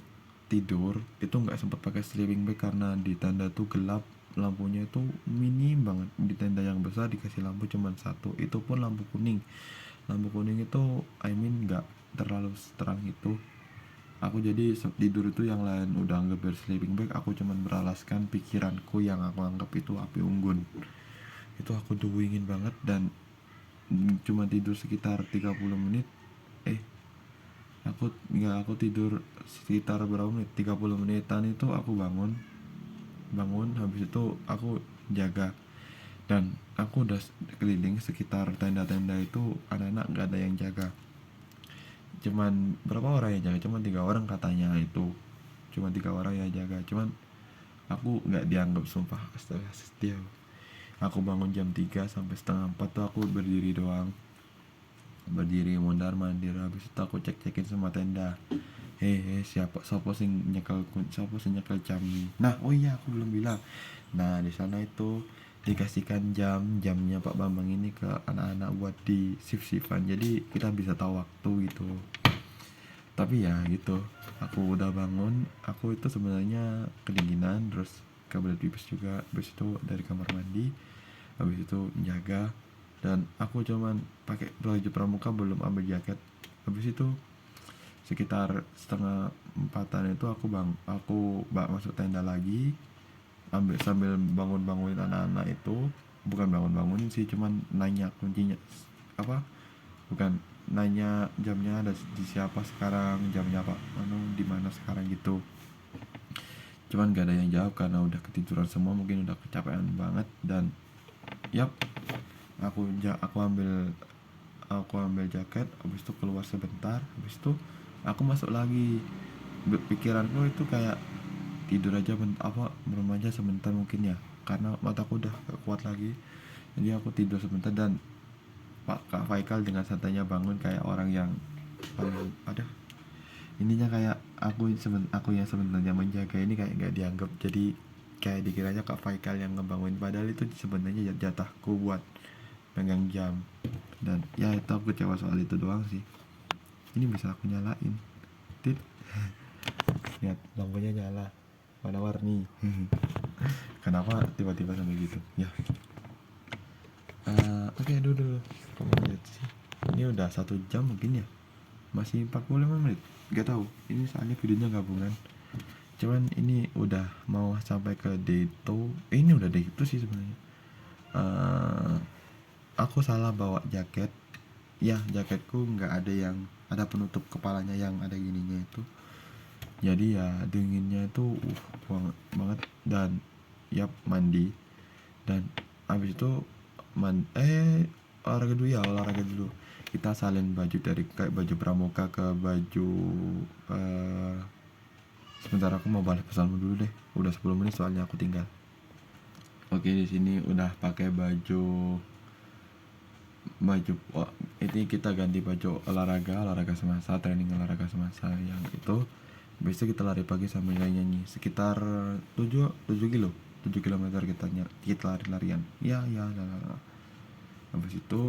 tidur itu nggak sempat pakai sleeping bag karena di tenda tuh gelap, lampunya itu minim banget. Di tenda yang besar dikasih lampu cuma satu, itu pun lampu kuning. Lampu kuning itu nggak terlalu terang itu. Aku jadi tidur itu yang lain udah nggak sleeping bag, aku cuman beralaskan pikiranku yang aku anggap itu api unggun. Itu aku dingin banget dan cuma tidur sekitar 30 menit. Aku tidur sekitar berapa menit, 30 menitan itu aku bangun. Habis itu aku jaga, dan aku udah keliling sekitar tenda-tenda itu, anak-anak nggak ada yang jaga. Cuman berapa orang yang jaga, cuman 3 orang katanya itu. Cuma 3 orang yang jaga, cuman aku nggak dianggap, sumpah. Astaga, setia. Aku bangun jam 3 sampai setengah 4 tuh aku berdiri doang, mondar mandir. Habis itu aku cek-cekin semua tenda. Siapa sing nyekel jam. Nah, oh iya, aku belum bilang. Nah, di sana itu dikasihkan jamnya Pak Bambang ini ke anak-anak buat di shift-shiftan. Jadi kita bisa tahu waktu gitu. Tapi ya gitu, aku udah bangun, aku itu sebenarnya kedinginan, terus kebelet pipis juga. Habis itu dari kamar mandi, habis itu jaga, dan aku cuman pakai baju pramuka, belum ambil jaket. Habis itu sekitar setengah 4-an itu aku masuk tenda lagi, sambil bangunin anak-anak itu. Bukan bangunin sih, cuman nanya kuncinya apa, bukan nanya jamnya ada di siapa sekarang, jamnya apa, di mana sekarang gitu. Cuman gak ada yang jawab karena udah ketiduran semua, mungkin udah kecapean banget. Dan aku ambil jaket, habis itu keluar sebentar, habis itu aku masuk lagi. Pikiranku itu kayak tidur aja merem aja sebentar mungkin ya, karena mataku udah gak kuat lagi. Jadi aku tidur sebentar, dan Kak Faikal dengan santainya bangun kayak orang yang ada ininya, kayak aku yang sebenarnya menjaga ini kayak nggak dianggap. Jadi kayak dikiranya Kak Faikal yang ngebangun, padahal itu sebenarnya jatahku buat pegang jam. Dan ya itu aku kecewa soal itu doang sih. Ini bisa aku nyalain, tit. Lihat lampunya nyala, warna-warni. Kenapa tiba-tiba sampai gitu ya? Oke, dulu kamu lihat sih, ini udah 1 jam mungkin ya, masih 45 menit, gak tahu. Ini soalnya videonya gabungan, cuman ini udah mau sampai ke day 2. Ini udah day 2 sih sebenarnya. Aku salah bawa jaket. Ya, jaketku nggak ada penutup kepalanya yang ada gininya itu. Jadi ya dinginnya itu banget. Dan mandi, dan habis itu olahraga dulu. Kita salin baju dari kayak baju pramuka ke baju sebentar, aku mau balik pesanmu dulu deh. Udah 10 menit soalnya aku tinggal. Oke, di sini udah pakai baju ini kita ganti baju olahraga semasa, training olahraga semasa yang itu. Besok kita lari pagi sambil nyanyi sekitar 7 kilometer kita lari-larian. Ya. Habis itu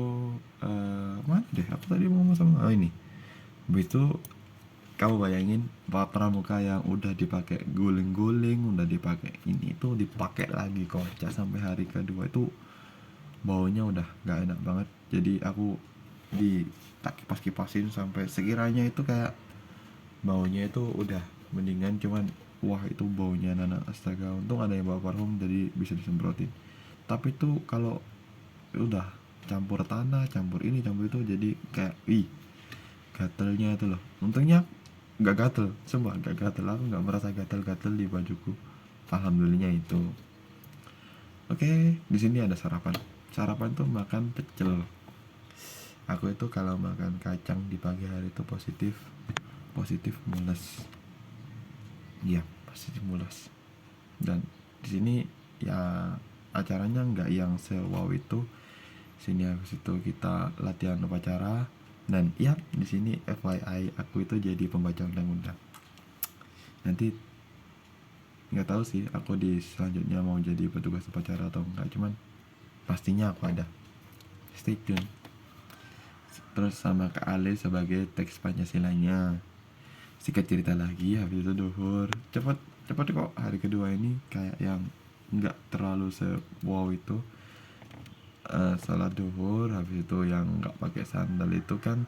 mana deh aku tadi mau ngomong sama ini. Habis itu kamu bayangin pramuka yang udah dipakai guling-guling, udah dipakai ini itu dipakai lagi kocak sampai hari kedua itu baunya udah gak enak banget. Jadi aku tak kipas-kipasin sampai sekiranya itu kayak baunya itu udah mendingan. Cuman wah, itu baunya anak, astaga. Untung ada yang bawa parfum jadi bisa disemprotin. Tapi itu kalau udah campur tanah, campur ini, campur itu, jadi kayak gatelnya itu loh. Untungnya gak gatel, sumpah gak gatel. Aku gak merasa gatel-gatel di bajuku, alhamdulillahnya itu. Oke, di sini ada sarapan tuh makan pecel. Aku itu kalau makan kacang di pagi hari itu positif mules. Iya, positif mules. Dan di sini ya acaranya nggak yang sewow itu. Sini habis itu kita latihan upacara. Dan di sini FYI aku itu jadi pembaca undang-undang. Nanti nggak tahu sih aku di selanjutnya mau jadi petugas upacara atau enggak, cuman pastinya aku ada. Stay tune. Terus sama Kak Ale sebagai teks Pancasilanya. Singkat cerita lagi, habis itu duhur cepet cepet kok. Hari kedua ini kayak yang nggak terlalu wow itu. Salat duhur, habis itu yang nggak pakai sandal itu kan,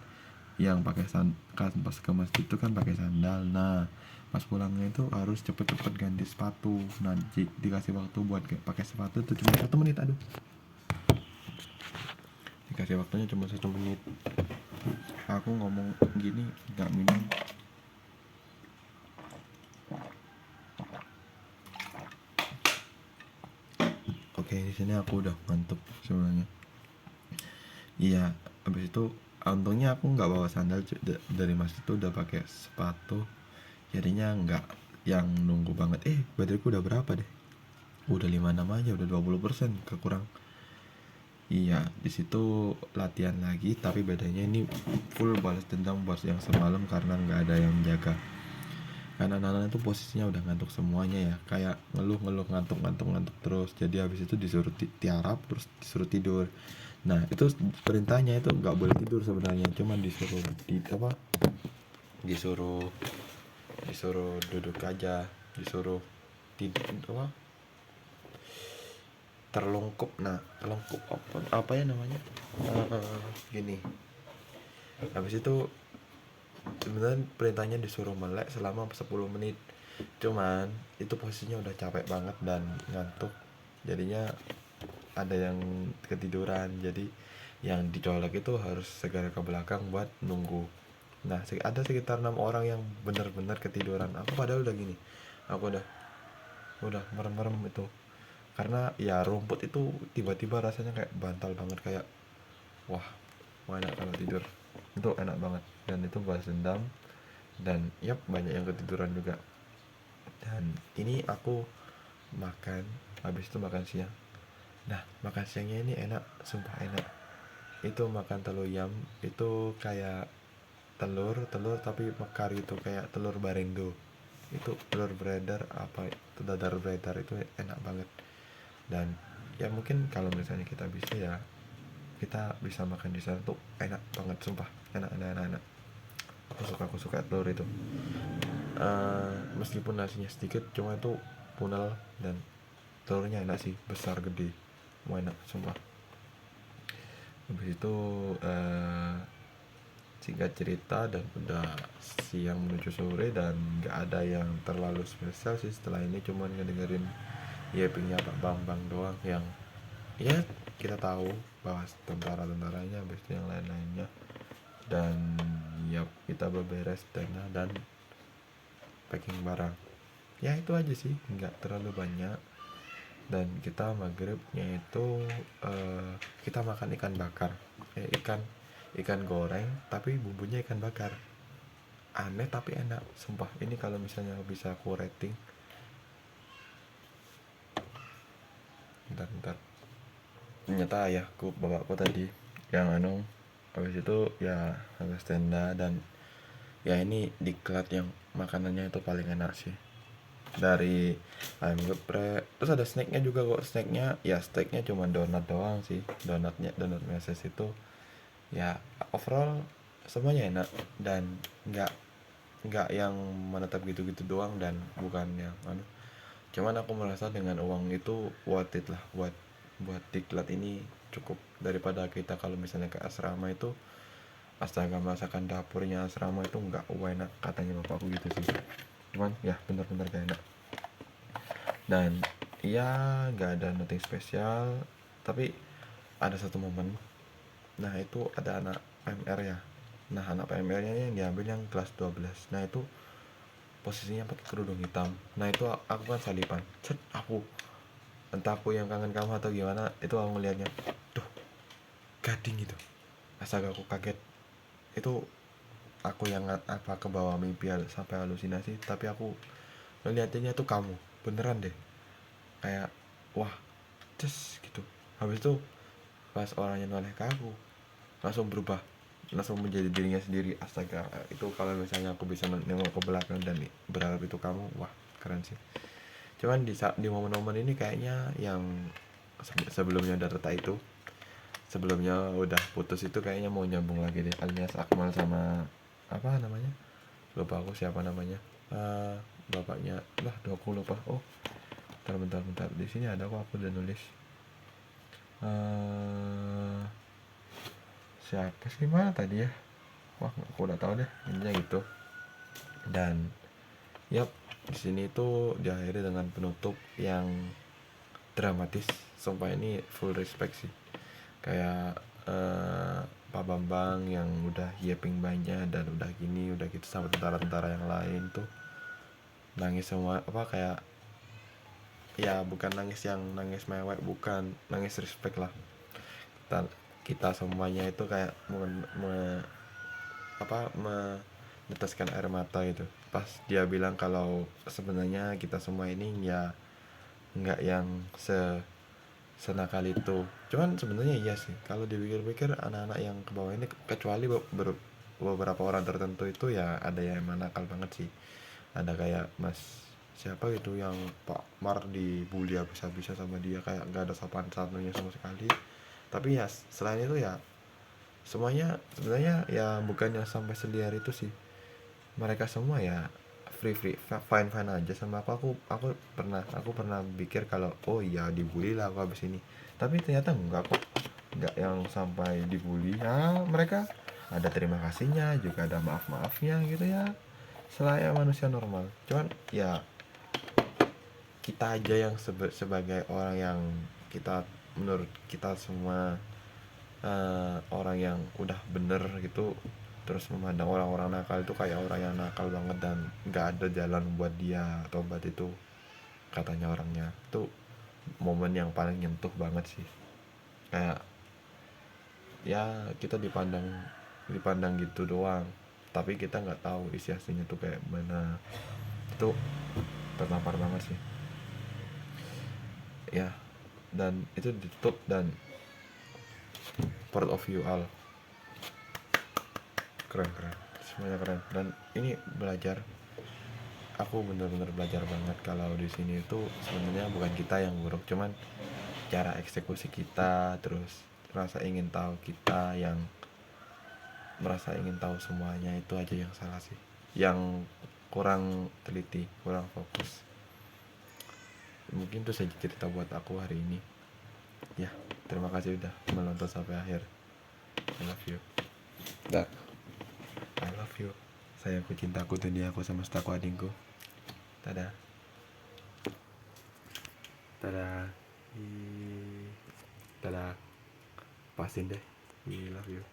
yang pakai kan pas ke masjid itu kan pakai sandal. Nah pas pulangnya itu harus cepet-cepet ganti sepatu. Nah dikasih waktu buat pakai sepatu itu cuma 1 menit. Aduh, dikasih waktunya cuma 1 menit. Aku ngomong gini nggak minum. Oke, di sini aku udah ngantuk sebenarnya. Iya, habis itu untungnya aku nggak bawa sandal, dari masjid itu udah pakai sepatu, jadinya nggak yang nunggu banget. Bateraiku udah berapa deh? Udah 56 aja, udah 20% kekurang. Iya, di situ latihan lagi, tapi bedanya ini full balas dendam bos yang semalam karena nggak ada yang jaga. Karena anak-anak itu posisinya udah ngantuk semuanya ya, kayak ngeluh ngantuk terus. Jadi habis itu disuruh tiarap, terus disuruh tidur. Nah itu perintahnya itu nggak boleh tidur sebenarnya, cuman disuruh disuruh disuruh duduk aja, disuruh tidur apa, terlungkup. Nah terlungkup apa ya namanya, gini. Habis itu sebenarnya perintahnya disuruh melek selama 10 menit, cuman itu posisinya udah capek banget dan ngantuk, jadinya ada yang ketiduran. Jadi yang dicolek itu harus segera ke belakang buat nunggu. Nah ada sekitar 6 orang yang benar-benar ketiduran. Aku padahal udah gini, aku udah merem-merem itu, karena ya rumput itu tiba-tiba rasanya kayak bantal banget, kayak wah enak kalau tidur itu, enak banget. Dan itu balas dendam, dan yap banyak yang ketiduran juga. Dan ini aku makan, habis itu makan siang. Nah makan siangnya ini enak, sumpah enak. Itu makan telur yam, itu kayak telur tapi mekar itu, kayak telur barendo. Itu telur beredar, apa itu, dadar beredar, itu enak banget. Dan ya mungkin kalau misalnya kita bisa, ya kita bisa makan di sana tuh enak banget, sumpah enak. Aku suka telur itu. Meskipun nasinya sedikit, cuma itu punel, dan telurnya enak sih, besar gede, mau enak sumpah. Habis itu singkat cerita, dan udah siang menuju sore, dan nggak ada yang terlalu spesial sih setelah ini, cuman ngedengerin yappingnya Pak Bambang doang, yang ya kita tahu bahwa tentara-tentaranya, habis itu yang lain-lainnya. Dan ya kita beberes dana dan packing barang, ya itu aja sih, nggak terlalu banyak. Dan kita maghribnya itu kita makan ikan bakar, ikan goreng tapi bumbunya ikan bakar. Aneh tapi enak, sumpah. Ini kalau misalnya bisa aku rating, bentar, ternyata ayahku, bapakku tadi yang habis itu ya agak tenda. Dan ya ini diklat yang makanannya itu paling enak sih, dari ayam geprek. Terus ada snacknya juga kok. Snacknya ya steaknya cuma donat doang sih, donat meses itu. Ya overall semuanya enak, dan nggak yang menetap gitu-gitu doang, dan bukan yang cuman aku merasa dengan uang itu worth it lah, buat diklat ini cukup. Daripada kita kalau misalnya ke asrama itu, astaga, masakan dapurnya asrama itu nggak enak katanya bapakku gitu sih. Cuman ya bener-bener gak enak. Dan ya nggak ada nothing spesial, tapi ada satu momen. Nah itu ada anak PMR ya. Nah anak PMR nya yang diambil yang kelas 12. Nah itu posisinya pakai kerudung hitam. Nah itu aku kan salipan, entah aku yang kangen kamu atau gimana, itu aku ngelihatnya, tuh gading itu, astaga aku kaget. Itu aku yang apa ke bawah mimpi sampai halusinasi, tapi aku ngeliatinnya tuh kamu beneran deh, kayak wah gitu. Habis itu pas orangnya noleh ke aku, langsung berubah, langsung menjadi dirinya sendiri. Astaga, itu kalau misalnya aku bisa nengok ke belakang dan berharap itu kamu, wah keren sih. Cuman di momen-momen ini kayaknya yang sebelumnya udah retak itu, sebelumnya udah putus itu kayaknya mau nyambung lagi deh, alias Akmal sama apa namanya, lupa aku siapa namanya. Eh, bapaknya lah, aku lupa. Oh, bentar, di sini ada kok, aku udah nulis. eh Siapa sih, mana tadi ya? Wah, aku udah tahu deh, intinya gitu. Dan yap, di sini tuh diakhiri dengan penutup yang dramatis. Sumpah ini full respect sih. Kayak Pak Bambang yang udah yaping banyak dan udah gini udah gitu, sama tentara-tentara yang lain tuh nangis semua, apa kayak, ya bukan nangis yang nangis mewek, bukan, nangis respect lah. kita, kita semuanya itu kayak meneteskan air mata gitu pas dia bilang kalau sebenarnya kita semua ini ya nggak yang senakal itu. Cuman sebenarnya iya sih, kalau dipikir-pikir anak-anak yang ke bawah ini, kecuali beberapa orang tertentu itu ya ada yang emang nakal banget sih. Ada kayak Mas siapa gitu yang Pak Mar dibully habis-habisan sama dia, kayak nggak ada sopan santunnya sama sekali. Tapi ya selain itu ya semuanya sebenarnya ya bukan yang sampai seliar itu sih. Mereka semua ya fine fine aja sama aku pernah pikir kalau oh iya dibully lah aku habis ini, tapi ternyata enggak kok, enggak yang sampai dibully ya. Mereka ada terima kasihnya juga, ada maaf maafnya gitu ya, selain manusia normal. Cuman ya kita aja yang sebagai orang yang kita, menurut kita semua orang yang udah bener gitu, terus memandang orang-orang nakal itu kayak orang yang nakal banget dan nggak ada jalan buat dia tobat itu, katanya orangnya tuh. Momen yang paling nyentuh banget sih, kayak ya kita dipandang dipandang gitu doang, tapi kita nggak tahu isi aslinya tuh kayak mana. Itu tertampar banget sih ya. Dan itu ditutup dan part of you all, keren keren, semuanya keren. Dan ini belajar, aku bener-bener belajar banget kalau di sini itu sebenarnya bukan kita yang buruk, cuman cara eksekusi kita, terus rasa ingin tahu kita yang merasa ingin tahu semuanya, itu aja yang salah sih, yang kurang teliti, kurang fokus. Mungkin itu saja cerita buat aku hari ini ya. Terima kasih udah menonton sampai akhir. I love you. Dah, I love you. Sayangku, cintaku, duniaku, semestaku, adingku. Dadah. Dadah. Dadah. Pasin deh. We love you.